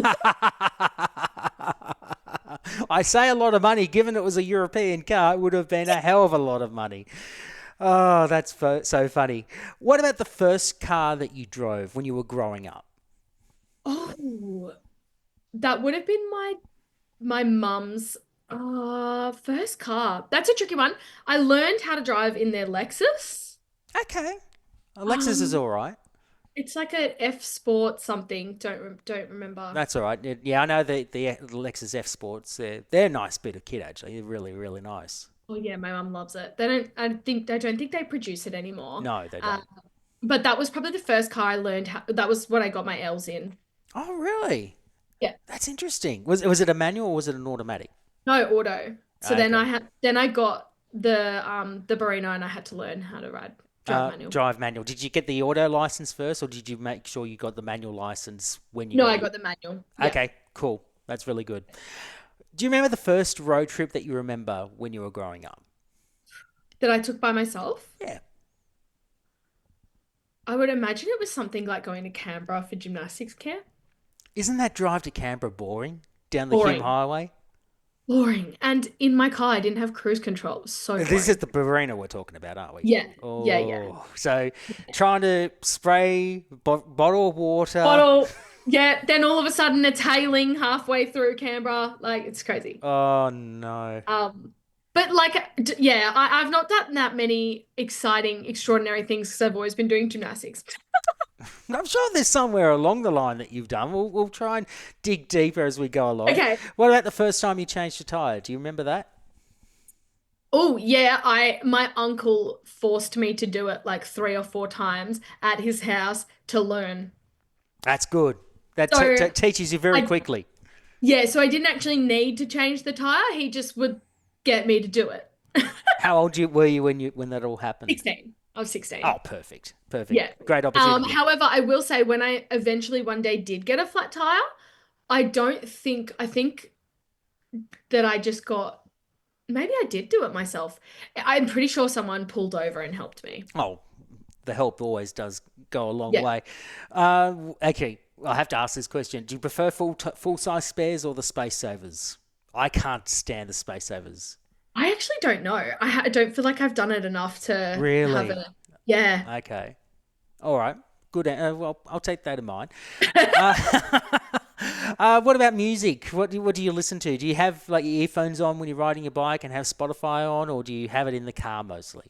I say a lot of money. Given it was a European car, it would have been a hell of a lot of money. Oh, that's so funny. What about the first car that you drove when you were growing up? Oh, that would have been my mum's first car. That's a tricky one. I learned how to drive in their Lexus. Okay. A Lexus is all right. It's like a F Sport something. Don't remember. That's all right. Yeah, I know the Lexus F Sports. They're a nice bit of kit actually. They're really, really nice. Oh yeah, my mum loves it. I don't think they produce it anymore. No, they don't. But that was probably the first car I learned. That was what I got my L's in. Oh really? Yeah. That's interesting. Was it a manual or was it an automatic? No, auto. So Okay. then I got the Barina and I had to learn how to drive manual. Drive manual. Did you get the auto license first, or did you make sure you got the manual license when you? No, I got the manual. Yeah. Okay, cool. That's really good. Do you remember the first road trip that you remember when you were growing up? That I took by myself? Yeah. I would imagine it was something like going to Canberra for gymnastics camp. Isn't that drive to Canberra boring? Down the Boring. Hume Highway? Boring. And in my car, I didn't have cruise control. It was so boring. This is the Barina we're talking about, aren't we? Yeah. Oh, Yeah. So trying to spray bottle of water. Yeah, then all of a sudden it's hailing halfway through Canberra. Like, it's crazy. Oh, no. But like, yeah, I've not done that many exciting, extraordinary things because I've always been doing gymnastics. I'm sure there's somewhere along the line that you've done. We'll try and dig deeper as we go along. Okay. What about the first time you changed your tyre? Do you remember that? Oh, yeah, my uncle forced me to do it like 3 or 4 times at his house to learn. That's good. That So, teaches you very quickly. Yeah, so I didn't actually need to change the tire. He just would get me to do it. How old were you when that all happened? 16. I was 16. Oh, perfect. Yeah. Great opportunity. However, I will say when I eventually one day did get a flat tire, I think that I just got, maybe I did do it myself. I'm pretty sure someone pulled over and helped me. Oh, the help always does go a long Yeah. way. Okay, I have to ask this question. Do you prefer full-size spares or the space savers? I can't stand the space savers. I actually don't know. I don't feel like I've done it enough to have Really? a, yeah. Okay. All right. Good. Well, I'll take that in mind. Uh, what about music? What do you listen to? Do you have like your earphones on when you're riding your bike and have Spotify on, or do you have it in the car mostly?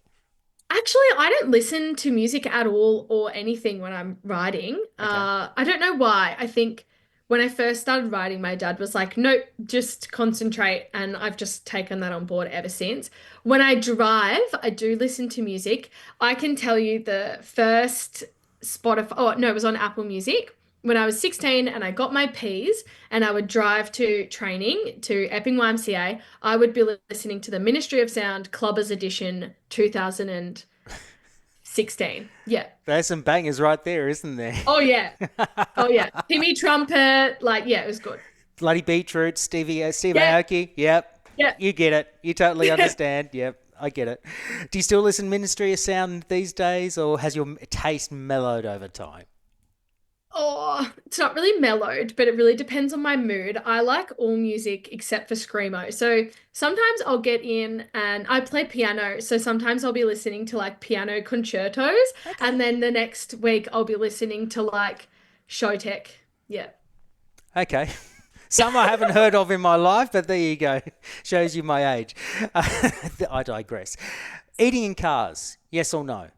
Actually, I don't listen to music at all or anything when I'm riding. Okay. I don't know why. I think when I first started riding, my dad was like, nope, just concentrate. And I've just taken that on board ever since. When I drive, I do listen to music. I can tell you the first Spotify, oh, no, it was on Apple Music. When I was 16 and I got my Ps and I would drive to training to Epping YMCA, I would be listening to the Ministry of Sound Clubbers Edition 2016. Yeah. There's some bangers right there, isn't there? Oh yeah. Oh yeah. Timmy Trumpet, like yeah, it was good. Bloody Beetroot, Steve Yeah. Aoki. Yep. Yeah. You get it. You totally understand. Yep. I get it. Do you still listen to Ministry of Sound these days, or has your taste mellowed over time? Oh, it's not really mellowed, but it really depends on my mood. I like all music except for screamo. So sometimes I'll get in and I play piano. So sometimes I'll be listening to like piano concertos, and then the next week I'll be listening to like Showtek. Yeah. Okay. Some I haven't heard of in my life, but there you go. Shows you my age. I digress. Eating in cars, yes or no?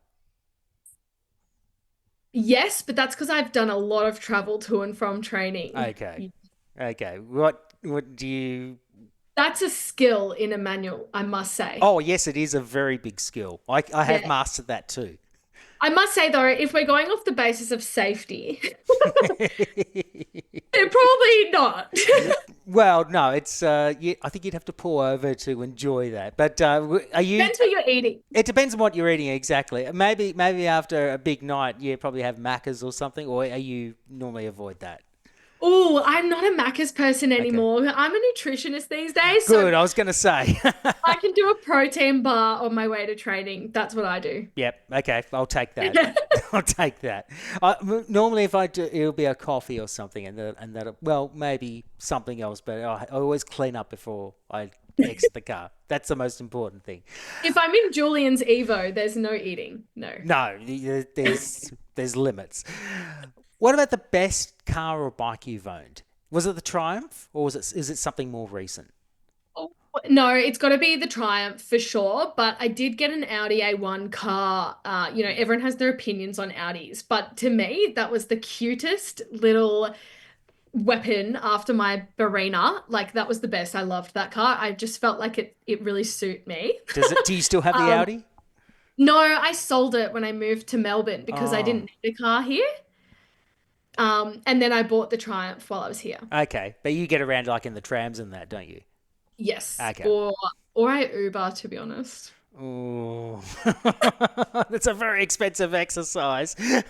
Yes, but that's because I've done a lot of travel to and from training. Okay. Okay. What do you... That's a skill in a manual, I must say. Oh, yes, it is a very big skill. I have Yeah. mastered that too. I must say, though, if we're going off the basis of safety, probably not. Well, no, it's. I think you'd have to pull over to enjoy that. But are you? Depends what you're eating. It depends on what you're eating exactly. Maybe after a big night, you probably have Maccas or something, or are you normally avoid that? Oh, I'm not a Macca's person anymore. I'm a nutritionist these days. Good, So I was going to say. I can do a protein bar on my way to training. That's what I do. Yep. Okay, I'll take that. I'll take that. Normally, if I do, it'll be a coffee or something, and that. Well, maybe something else, but I always clean up before I exit the car. That's the most important thing. If I'm in Julian's Evo, there's no eating. No. No, there's limits. What about the best car or bike you've owned? Was it the Triumph, or is it something more recent? Oh, no, it's got to be the Triumph for sure. But I did get an Audi A1 car. Everyone has their opinions on Audis, but to me, that was the cutest little weapon after my Barina. Like that was the best. I loved that car. I just felt like it really suit me. Do you still have the Audi? No, I sold it when I moved to Melbourne because I didn't need a car here. And then I bought the Triumph while I was here. Okay, but you get around like in the trams and that, don't you? Yes. Okay. Or I Uber, to be honest. Oh, that's a very expensive exercise. If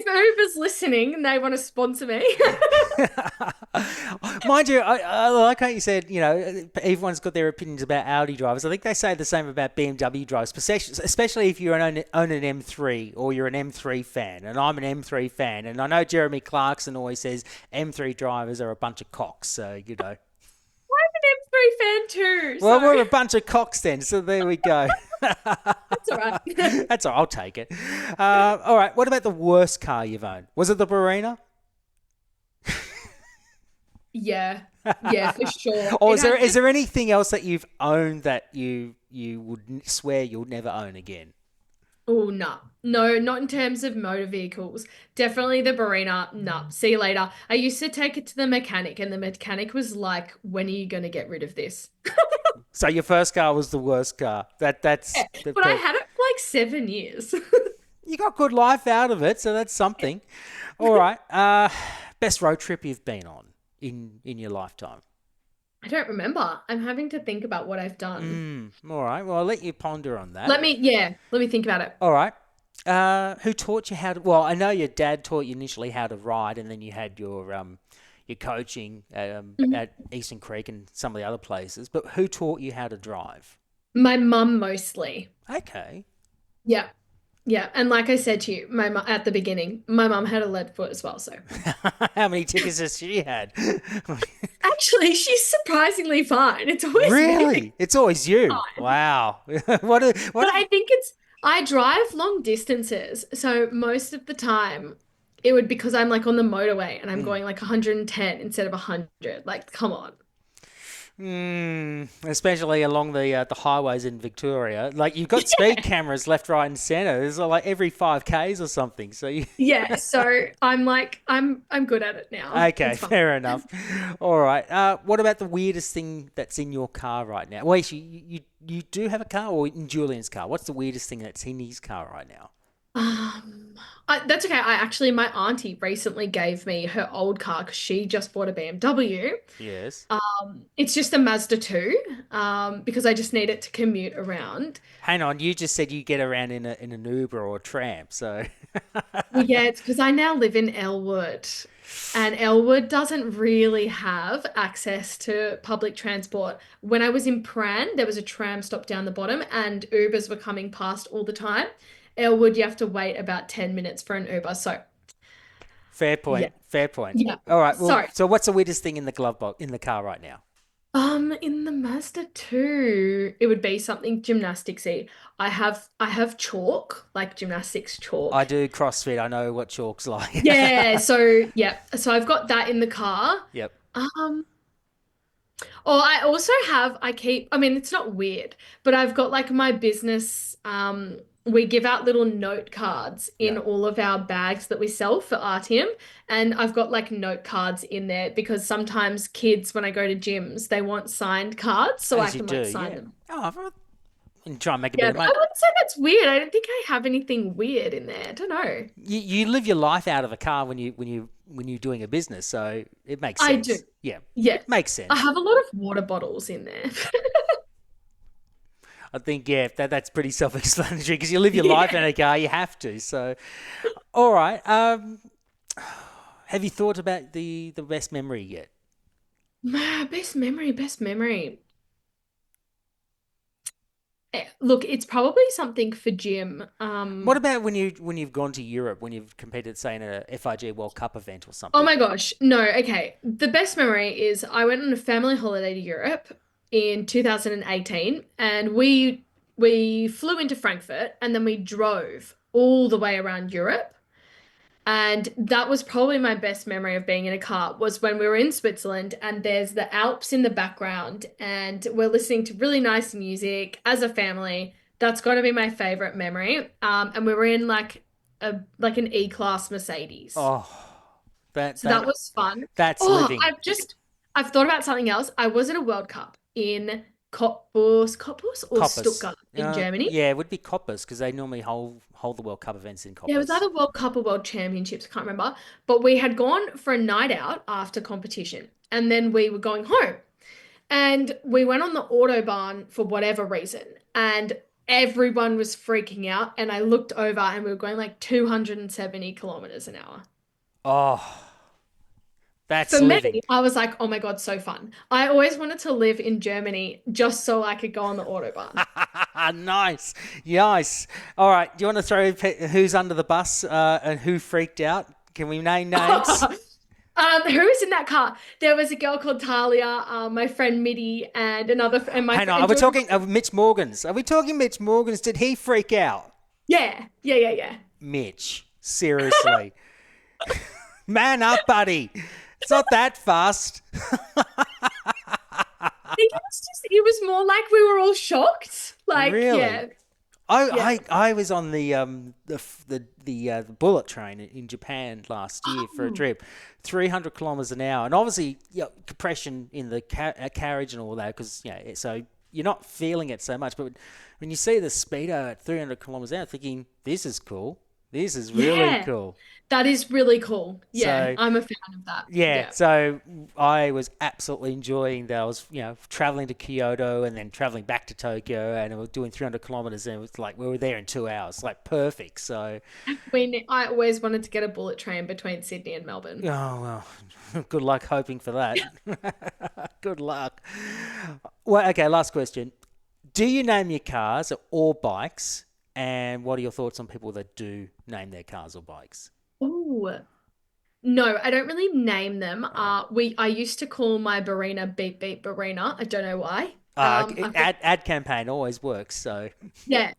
Uber's listening and they want to sponsor me. Mind you, I like how you said, everyone's got their opinions about Audi drivers. I think they say the same about BMW drivers, especially if you own an M3 or you're an M3 fan. And I'm an M3 fan. And I know Jeremy Clarkson always says M3 drivers are a bunch of cocks. So, I'm an M3 fan too. Well, so- we're a bunch of cocks then, so there we go. That's all right. That's all right, I'll take it. All right, what about the worst car you've owned? Was it the Barina? Yeah, for sure. Or is there anything else that you've owned that you would swear you'll never own again? Oh, no. No, not in terms of motor vehicles. Definitely the Barina. No, see you later. I used to take it to the mechanic and the mechanic was like, when are you going to get rid of this? So your first car was the worst car. That's. Yeah, but I had it for like 7 years. You got good life out of it, so that's something. All right. Best road trip you've been on in your lifetime? I don't remember. I'm having to think about what I've done. All right. Well, I'll let you ponder on that. Let me think about it. All right. Who taught you how to... Well, I know your dad taught you initially how to ride, and then you had your coaching at Eastern Creek and some of the other places. But who taught you how to drive? My mum mostly. Okay. Yeah. Yeah, and like I said to you, at the beginning, my mum had a lead foot as well. So How many tickets has she had? actually, she's surprisingly fine. It's always me. Really? It's always you. Wow. What? But I drive long distances, so most of the time it would because I'm like on the motorway and I'm going like 110 instead of 100. Like, come on. Especially along the highways in Victoria. Like, you've got speed cameras left, right, and centre. There's like every 5Ks or something. So you... Yeah, so I'm good at it now. Okay, It's fine. fair enough. All right. What about the weirdest thing that's in your car right now? Wait, you do have a car, or in Julian's car? What's the weirdest thing that's in his car right now? That's okay. My auntie recently gave me her old car because she just bought a BMW. Yes. It's just a Mazda 2, because I just need it to commute around. Hang on, you just said you get around in an Uber or a tram, so... Well, yeah, it's because I now live in Elwood, and Elwood doesn't really have access to public transport. When I was in Pran, there was a tram stop down the bottom, and Ubers were coming past all the time. Elwood, you have to wait about 10 minutes for an Uber. So, Fair point. yeah. Fair point. Yeah. All right. Well, Sorry. so what's the weirdest thing in the glove box in the car right now? In the Mazda 2, it would be something gymnasticsy. I have chalk, like gymnastics chalk. I do CrossFit. I know what chalk's like. Yeah, so I've got that in the car. Yep. I also I mean, it's not weird, but I've got like my business, we give out little note cards in all of our bags that we sell for RTM. And I've got like note cards in there because sometimes kids, when I go to gyms, they want signed cards. So I As you can do, like sign yeah. them. Oh, and try and make a Yeah, bit of but I money. wouldn't say that's weird. I don't think I have anything weird in there. I don't know. You live your life out of a car when you're doing a business, so it makes I sense. do. Yeah. Yeah. Makes sense. I have a lot of water bottles in there. I think, yeah, that's pretty self-explanatory because you live your life in a car, you have to. So, all right. Have you thought about the best memory yet? Best memory. Look, it's probably something for gym. What about when you've gone to Europe, when you've competed, say, in a FIG World Cup event or something? Oh my gosh. No, okay. The best memory is I went on a family holiday to Europe in 2018, and we flew into Frankfurt and then we drove all the way around Europe. And that was probably my best memory of being in a car, was when we were in Switzerland and there's the Alps in the background and we're listening to really nice music as a family. That's got to be my favorite memory. And we were in like an E-Class Mercedes. Oh, So that was fun. That's Oh, living. I've thought about something else. I was at a World Cup in Cottbus or Koppers. Stuttgart in Germany. Yeah, it would be Koppers because they normally hold the World Cup events in Koppers. Yeah, it was either World Cup or World Championships, I can't remember. But we had gone for a night out after competition, and then we were going home. And we went on the Autobahn for whatever reason, and everyone was freaking out. And I looked over and we were going like 270 kilometers an hour. Oh, that's For living. me, I was like, oh my God, so fun. I always wanted to live in Germany just so I could go on the Autobahn. Nice. Yes. All right. Do you want to throw who's under the bus and who freaked out? Can we name names? Who was in that car? There was a girl called Talia, my friend Mitty, and and my Hang friend on. Are we George. talking of Mitch Morgans? Are we talking Mitch Morgans? Did he freak out? Yeah. Mitch, seriously. Man up, buddy. It's not that fast. I think it was more like we were all shocked. Like, Really? yeah. I was on the bullet train in Japan last year for a trip, 300 kilometers an hour, and obviously compression in the carriage and all that because so you're not feeling it so much. But when you see the speedo at 300 kilometers an hour, thinking this is cool, this is really cool. That is really cool. Yeah, So- I'm a fan of that. Yeah, so I was absolutely enjoying that. I was, traveling to Kyoto and then traveling back to Tokyo, and I was doing 300 kilometers, and it was like we were there in 2 hours, like perfect. So, I always wanted to get a bullet train between Sydney and Melbourne. oh well, good luck hoping for that. Good luck. Well, okay, last question. Do you name your cars or bikes And what are your thoughts on people that do name their cars or bikes? Oh, no, I don't really name them. I used to call my Barina Beep Beep Barina. I don't know why. I think Ad campaign always works. So yeah.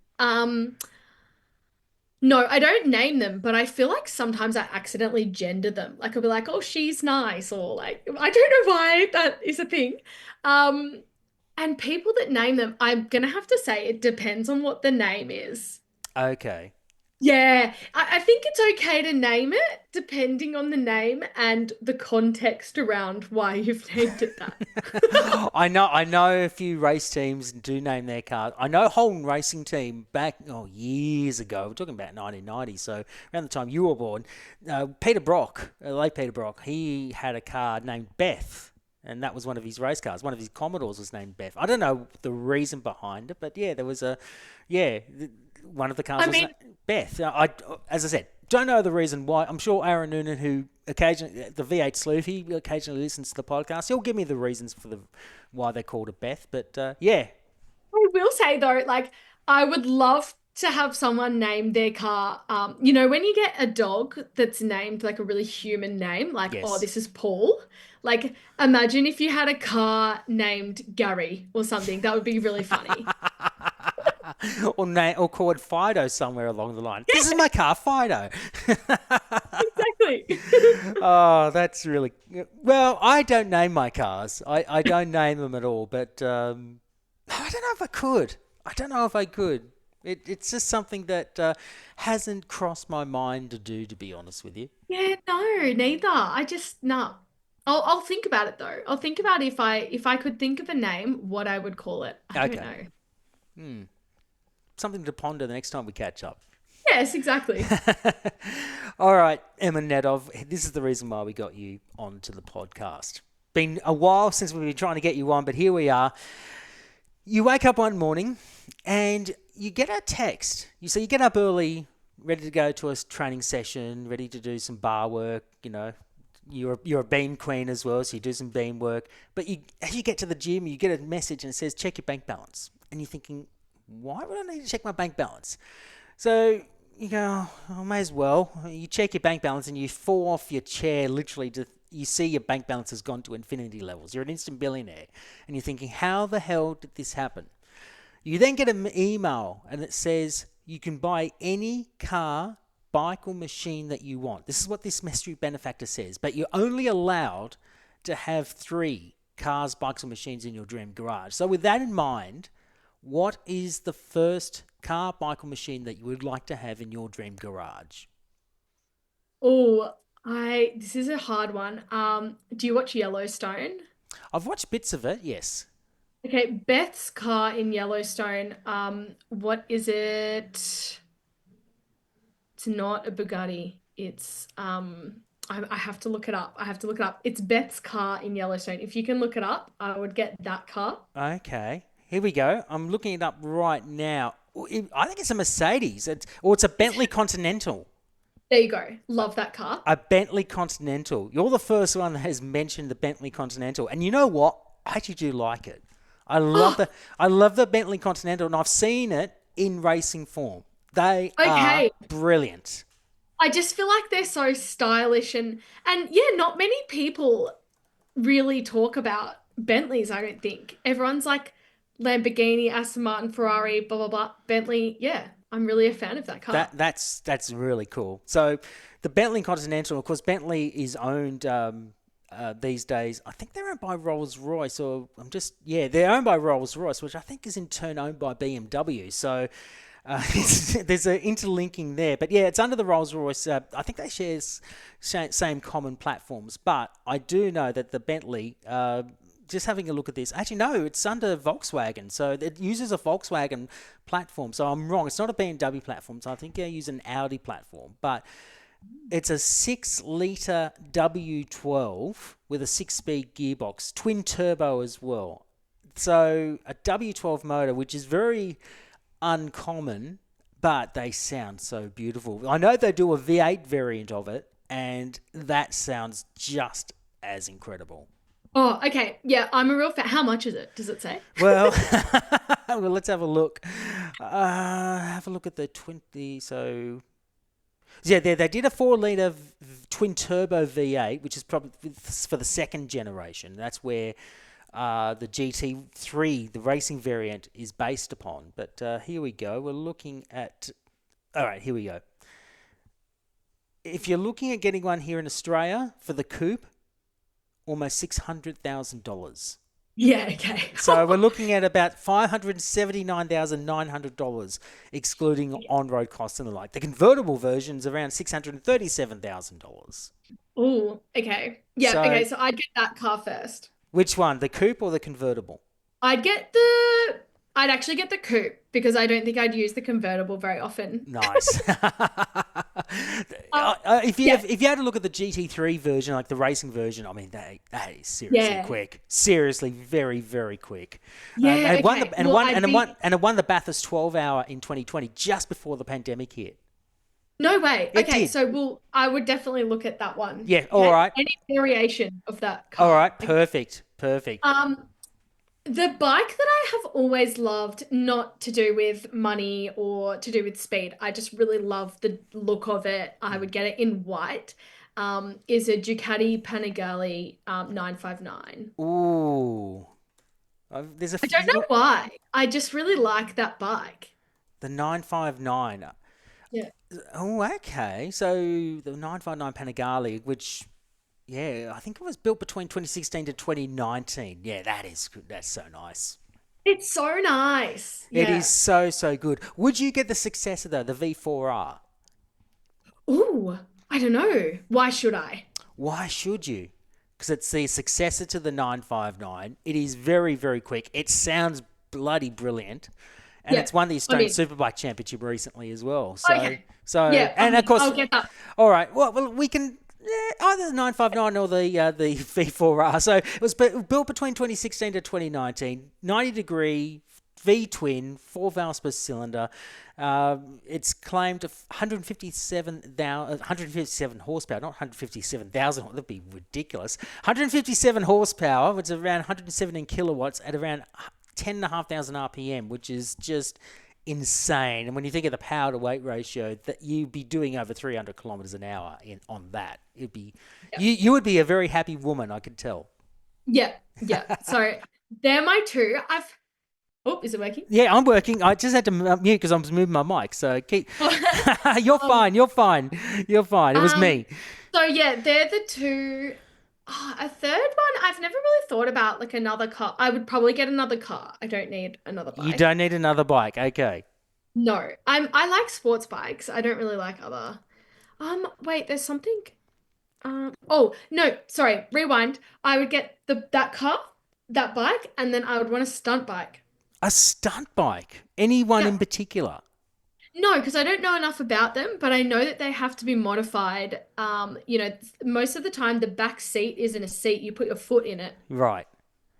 No, I don't name them, but I feel like sometimes I accidentally gender them. Like I'll be like, "Oh, she's nice," or like I don't know why that is a thing. Um, and people that name them, I'm gonna have to say it depends on what the name is. okay. Yeah, I think it's okay to name it depending on the name and the context around why you've named it that. I know a few race teams do name their cars. I know Holden Racing Team back years ago. We're talking about 1990, so around the time you were born. Peter Brock, late Peter Brock, he had a car named Beth, and that was one of his race cars. One of his Commodores was named Beth. I don't know the reason behind it, but yeah, there was one of the cars I was mean, Beth. As I said, don't know the reason why. I'm sure Aaron Noonan, who occasionally, the V8 Sleuth, he occasionally listens to the podcast. He'll give me the reasons for why they called it Beth. But yeah, I will say though, like I would love to have someone name their car. When you get a dog that's named like a really human name, like, oh, yes. this is Paul. Like, imagine if you had a car named Gary or something. That would be really funny. or call it Fido somewhere along the line. This is my car, Fido. Exactly. Oh, that's really... Well, I don't name my cars. I don't name them at all, but I don't know if I could. I don't know if I could. It's just something that hasn't crossed my mind to do, to be honest with you. Yeah, no, neither. No. I'll think about it though. I'll think about if I could think of a name, what I would call it. I don't know. Something to ponder the next time we catch up. Yes, exactly. All right, Emma Nedov, this is the reason why we got you onto the podcast. Been a while since we've been trying to get you on, but here we are. You wake up one morning and you get a text. You get up early, ready to go to a training session, ready to do some bar work, You're a beam queen as well, so you do some beam work. But as you get to the gym, you get a message and it says, check your bank balance. And you're thinking, why would I need to check my bank balance? So you go, I may as well. You check your bank balance and you fall off your chair literally. You see your bank balance has gone to infinity levels. You're an instant billionaire. And you're thinking, how the hell did this happen? You then get an email and it says you can buy any car, bike or machine that you want. This is what this mystery benefactor says. But you're only allowed to have 3 cars, bikes or machines in your dream garage. So with that in mind, what is the first car, bike or machine that you would like to have in your dream garage? Oh, this is a hard one. Do you watch Yellowstone? I've watched bits of it, yes. Okay, Beth's car in Yellowstone. What is it? It's not a Bugatti. It's I have to look it up. It's Beth's car in Yellowstone. If you can look it up, I would get that car. Okay. Here we go. I'm looking it up right now. I think it's a Mercedes. It's a Bentley Continental. There you go. Love that car. A Bentley Continental. You're the first one that has mentioned the Bentley Continental. And you know what? I actually do like it. I love the Bentley Continental, and I've seen it in racing form. They are brilliant. I just feel like they're so stylish and yeah, not many people really talk about Bentleys, I don't think. Everyone's like Lamborghini, Aston Martin, Ferrari, blah, blah, blah. Bentley, yeah, I'm really a fan of that car. That's really cool. So the Bentley Continental, of course, Bentley is owned these days. I think they're owned by Rolls-Royce, or they're owned by Rolls-Royce, which I think is in turn owned by BMW. So there's an interlinking there. But yeah, it's under the Rolls-Royce. I think they share same common platforms. But I do know that the Bentley, just having a look at this, actually, no, it's under Volkswagen. So it uses a Volkswagen platform. So I'm wrong. It's not a BMW platform. So I think they use an Audi platform. But it's a 6-litre W12 with a 6-speed gearbox, twin turbo as well. So a W12 motor, which is very uncommon, but they sound so beautiful. I know they do a V8 variant of it, and that sounds just as incredible. Oh, okay. Yeah, I'm a real fan. How much is it? Does it say? Well, let's have a look. Have a look at the 20. So, yeah, they did a 4-litre twin turbo V8, which is probably for the second generation. That's where the GT3, the racing variant, is based upon. But here we go. We're looking at... All right, here we go. If you're looking at getting one here in Australia for the coupe, almost $600,000. Yeah, okay. So we're looking at about $579,900, excluding on-road costs and the like. The convertible version's around $637,000. Oh, okay. Yeah, okay, so I'd get that car first. Which one, the coupe or the convertible? I'd actually get the coupe because I don't think I'd use the convertible very often. Nice. If you had to look at the GT3 version, like the racing version, I mean, that is seriously quick. Seriously, very, very quick. Yeah, it won the Bathurst 12-hour in 2020, just before the pandemic hit. No way. Okay, so I would definitely look at that one. Yeah, all right. Any variation of that car. All right, perfect. The bike that I have always loved, not to do with money or to do with speed, I just really love the look of it. I would get it in white. Is a Ducati Panigale 959. Ooh. I don't know why. I just really like that bike. The 959. Yeah. Oh, okay. So the 959 Panigale, which... Yeah, I think it was built between 2016 to 2019. Yeah, that's so nice. It's so nice. It is so good. Would you get the successor though, the V4R? Ooh, I don't know. Why should I? Why should you? Because it's the successor to the 959. It is very, very quick. It sounds bloody brilliant. And it's won the Australian Superbike Championship recently as well. So, of course, I'll get that. All right. Well, we can... Yeah, either the 959 or the V4R. So it was built between 2016 to 2019. 90-degree V-twin, 4 valves per cylinder. It's claimed 157 horsepower, not 157,000. That'd be ridiculous. 157 horsepower, which is around 117 kilowatts at around 10,500 RPM, which is just insane. And when you think of the power to weight ratio, that you'd be doing over 300 kilometers an hour on that. It'd be you would be a very happy woman, I could tell. Yeah. So they're my two. Is it working? Yeah, I'm working. I just had to mute because I was moving my mic. So keep. You're fine. It was me. So yeah, they're the two. A third one, I've never really thought about, like another car. I would probably get another car. I don't need another bike. You don't need another bike, okay? No, I like sports bikes. I don't really like other. Wait, there's something. Oh no, sorry. Rewind. I would get that bike, and then I would want a stunt bike. A stunt bike? Anyone in particular? No, because I don't know enough about them, but I know that they have to be modified. Most of the time the back seat isn't a seat. You put your foot in it. Right.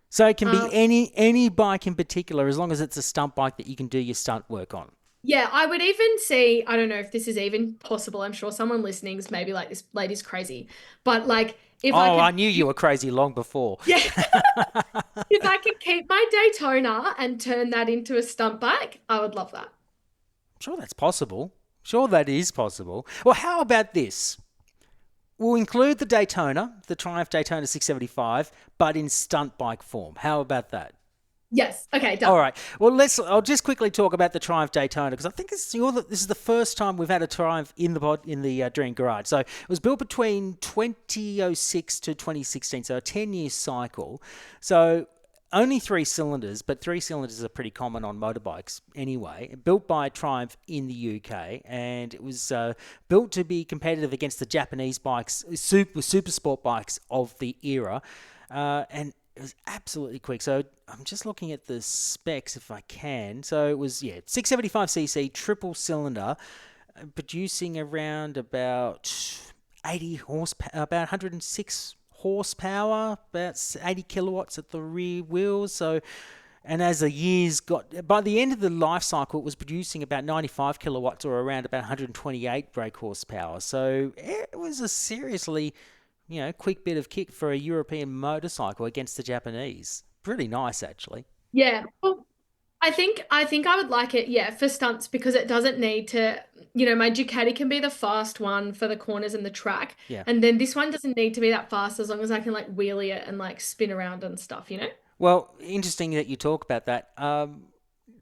So it can be any bike in particular, as long as it's a stunt bike that you can do your stunt work on. Yeah, I would even see, I don't know if this is even possible. I'm sure someone listening is maybe like, this lady's crazy. But like, if I knew you were crazy long before. Yeah. If I could keep my Daytona and turn that into a stunt bike, I would love that. Sure, that's possible. Sure, that is possible. Well, how about this? We'll include the Daytona, the Triumph Daytona 675, but in stunt bike form. How about that? Yes. Okay, done. All right. Well, I'll just quickly talk about the Triumph Daytona because I think this is the first time we've had a Triumph in the Dream Garage. So it was built between 2006 to 2016, so a 10-year cycle. So only 3 cylinders, but 3 cylinders are pretty common on motorbikes anyway. Built by Triumph in the UK, and it was built to be competitive against the Japanese bikes, super sport bikes of the era, and it was absolutely quick. So I'm just looking at the specs if I can. So it was 675cc triple cylinder, producing around about 80 horsepower, about 106 horsepower, about 80 kilowatts at the rear wheels. So, and as the years by the end of the life cycle, it was producing about 95 kilowatts or around about 128 brake horsepower. So it was a seriously, quick bit of kick for a European motorcycle against the Japanese. Pretty nice, actually. Yeah. Well, I think I would like it, yeah, for stunts because it doesn't need to, my Ducati can be the fast one for the corners and the track. Yeah. And then this one doesn't need to be that fast as long as I can like wheelie it and like spin around and stuff. Well, interesting that you talk about that.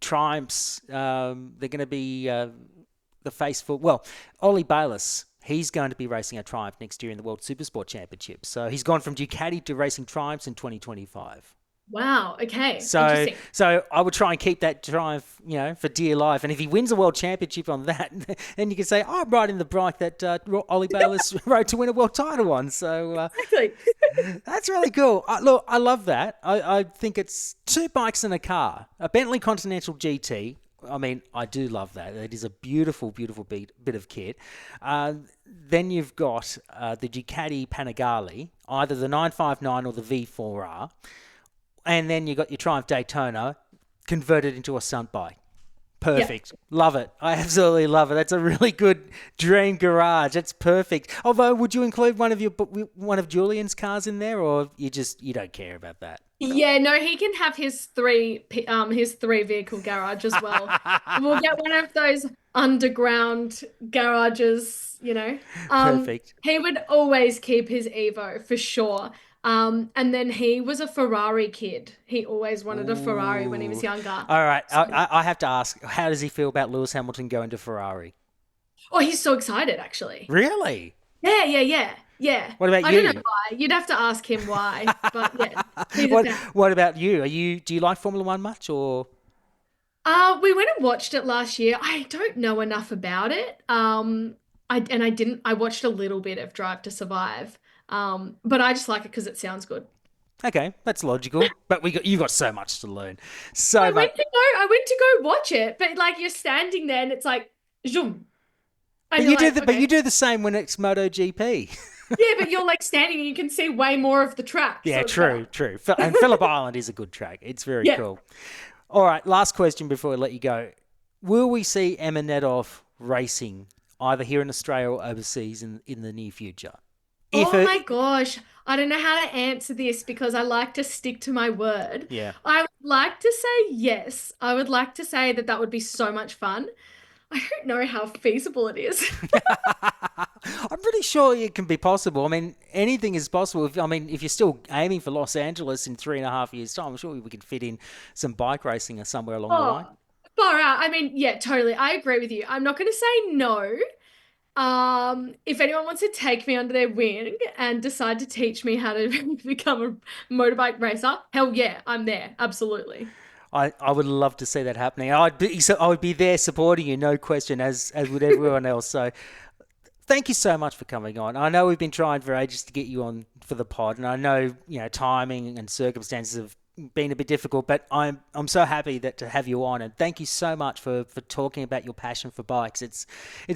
Triumphs, they're going to be the face for, well, Ollie Bayliss. He's going to be racing a Triumph next year in the World Supersport Championship. So he's gone from Ducati to racing Triumphs in 2025. Wow, okay. So, Interesting. so I would try and keep that Triumph, for dear life. And if he wins a world championship on that, then you can say, I'm riding the bike that Ollie Bayliss rode to win a world title on. So Exactly. that's really cool. Look, I love that. I think it's two bikes in a car. A Bentley Continental GT. I mean, I do love that. It is a beautiful, beautiful bit of kit. Then you've got the Ducati Panigale, either the 959 or the V4R. And then you got your Triumph Daytona converted into a stunt bike. Perfect. Yeah. Love it. I absolutely love it. That's a really good dream garage. That's perfect. Although, would you include one of Julian's cars in there, or you don't care about that? Yeah, no, he can have his three vehicle garage as well. We'll get one of those underground garages, Perfect. He would always keep his Evo for sure. And then he was a Ferrari kid. He always wanted a Ferrari when he was younger. All right. So, I have to ask, how does he feel about Lewis Hamilton going to Ferrari? Oh, he's so excited, actually. Really? Yeah. What about you? I don't know why. You'd have to ask him why. But yeah. What about you? Do you like Formula One much, or? We went and watched it last year. I don't know enough about it. I watched a little bit of Drive to Survive. But I just like it because it sounds good. Okay, that's logical. But you've got so much to learn. So I went to go watch it, but like you're standing there and it's like zoom. But you do the same when it's MotoGP. Yeah, but you're like standing and you can see way more of the track. Yeah, so true. And Phillip Island is a good track. It's very cool. All right, last question before we let you go. Will we see Emma Nedov racing either here in Australia or overseas in the near future? My gosh. I don't know how to answer this because I like to stick to my word. Yeah. I would like to say yes. I would like to say that would be so much fun. I don't know how feasible it is. I'm pretty sure it can be possible. I mean, anything is possible. If you're still aiming for Los Angeles in 3.5 years' time, I'm sure we can fit in some bike racing or somewhere along the line. Far out. I mean, yeah, totally. I agree with you. I'm not going to say no. If anyone wants to take me under their wing and decide to teach me how to become a motorbike racer, hell yeah, I'm there. Absolutely. I would love to see that happening. I would be there supporting you, no question, as would everyone else. So thank you so much for coming on. I know we've been trying for ages to get you on for the pod, and I know timing and circumstances have been a bit difficult, but I'm so happy to have you on, and thank you so much for talking about your passion for bikes. It's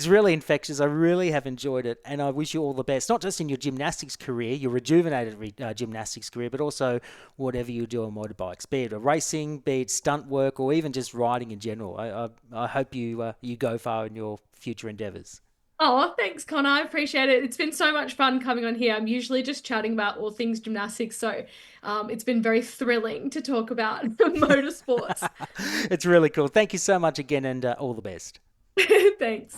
really infectious. I really have enjoyed it, and I wish you all the best, not just in your gymnastics career, your rejuvenated gymnastics career, but also whatever you do on motorbikes, be it a racing, be it stunt work, or even just riding in general. I hope you go far in your future endeavours. Oh, thanks, Connor. I appreciate it. It's been so much fun coming on here. I'm usually just chatting about all things gymnastics, so it's been very thrilling to talk about motorsports. It's really cool. Thank you so much again, and all the best. Thanks.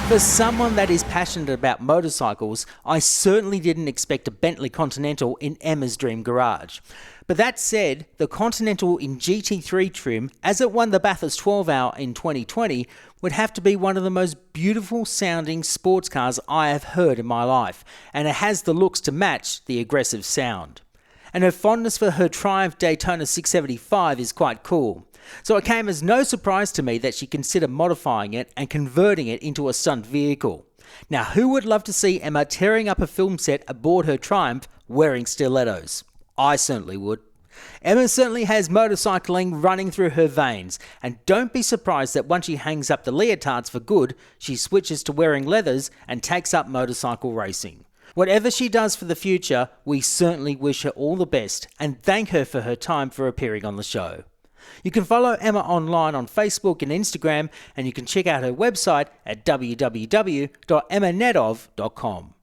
For someone that is passionate about motorcycles, I certainly didn't expect a Bentley Continental in Emma's dream garage. But that said, the Continental in GT3 trim, as it won the Bathurst 12 Hour in 2020, would have to be one of the most beautiful sounding sports cars I have heard in my life, and it has the looks to match the aggressive sound. And her fondness for her Triumph Daytona 675 is quite cool. So it came as no surprise to me that she considered modifying it and converting it into a stunt vehicle. Now, who would love to see Emma tearing up a film set aboard her Triumph wearing stilettos? I certainly would. Emma certainly has motorcycling running through her veins, and don't be surprised that once she hangs up the leotards for good, she switches to wearing leathers and takes up motorcycle racing. Whatever she does for the future, we certainly wish her all the best and thank her for her time for appearing on the show. You can follow Emma online on Facebook and Instagram, and you can check out her website at www.emmanedov.com.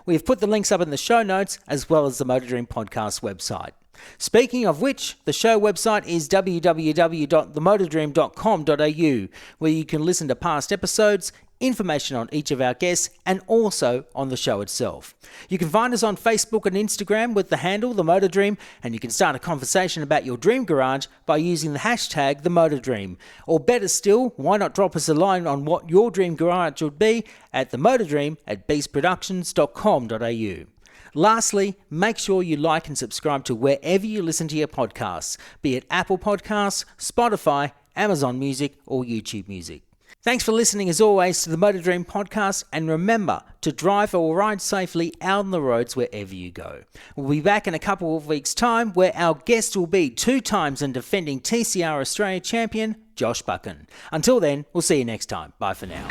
We have put the links up in the show notes as well as the Motor Dream Podcast website. Speaking of which, the show website is www.themotordream.com.au, where you can listen to past episodes, information on each of our guests, and also on the show itself. You can find us on Facebook and Instagram with the handle The Motor Dream, and you can start a conversation about your dream garage by using the hashtag The Motor Dream. Or better still, why not drop us a line on what your dream garage would be at themotordream@beastproductions.com.au. Lastly, make sure you like and subscribe to wherever you listen to your podcasts, be it Apple Podcasts, Spotify, Amazon Music, or YouTube Music. Thanks for listening as always to the Motor Dream Podcast, and remember to drive or ride safely out on the roads wherever you go. We'll be back in a couple of weeks' time where our guest will be 2 times and defending TCR Australia champion, Josh Buchan. Until then, we'll see you next time. Bye for now.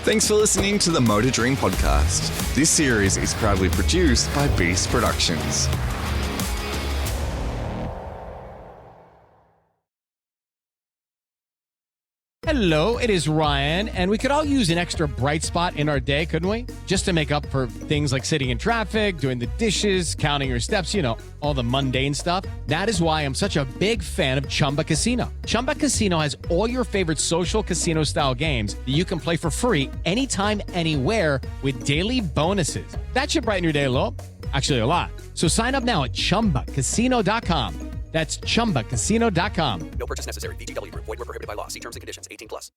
Thanks for listening to the Motor Dream Podcast. This series is proudly produced by Beast Productions. Hello, it is Ryan, and we could all use an extra bright spot in our day, couldn't we? Just to make up for things like sitting in traffic, doing the dishes, counting your steps, you know, all the mundane stuff. That is why I'm such a big fan of Chumba Casino. Chumba Casino has all your favorite social casino-style games that you can play for free anytime, anywhere with daily bonuses. That should brighten your day a little. Actually, a lot. So sign up now at ChumbaCasino.com. That's ChumbaCasino.com. No purchase necessary. VGW Group. Void where prohibited by law. See terms and conditions. 18+.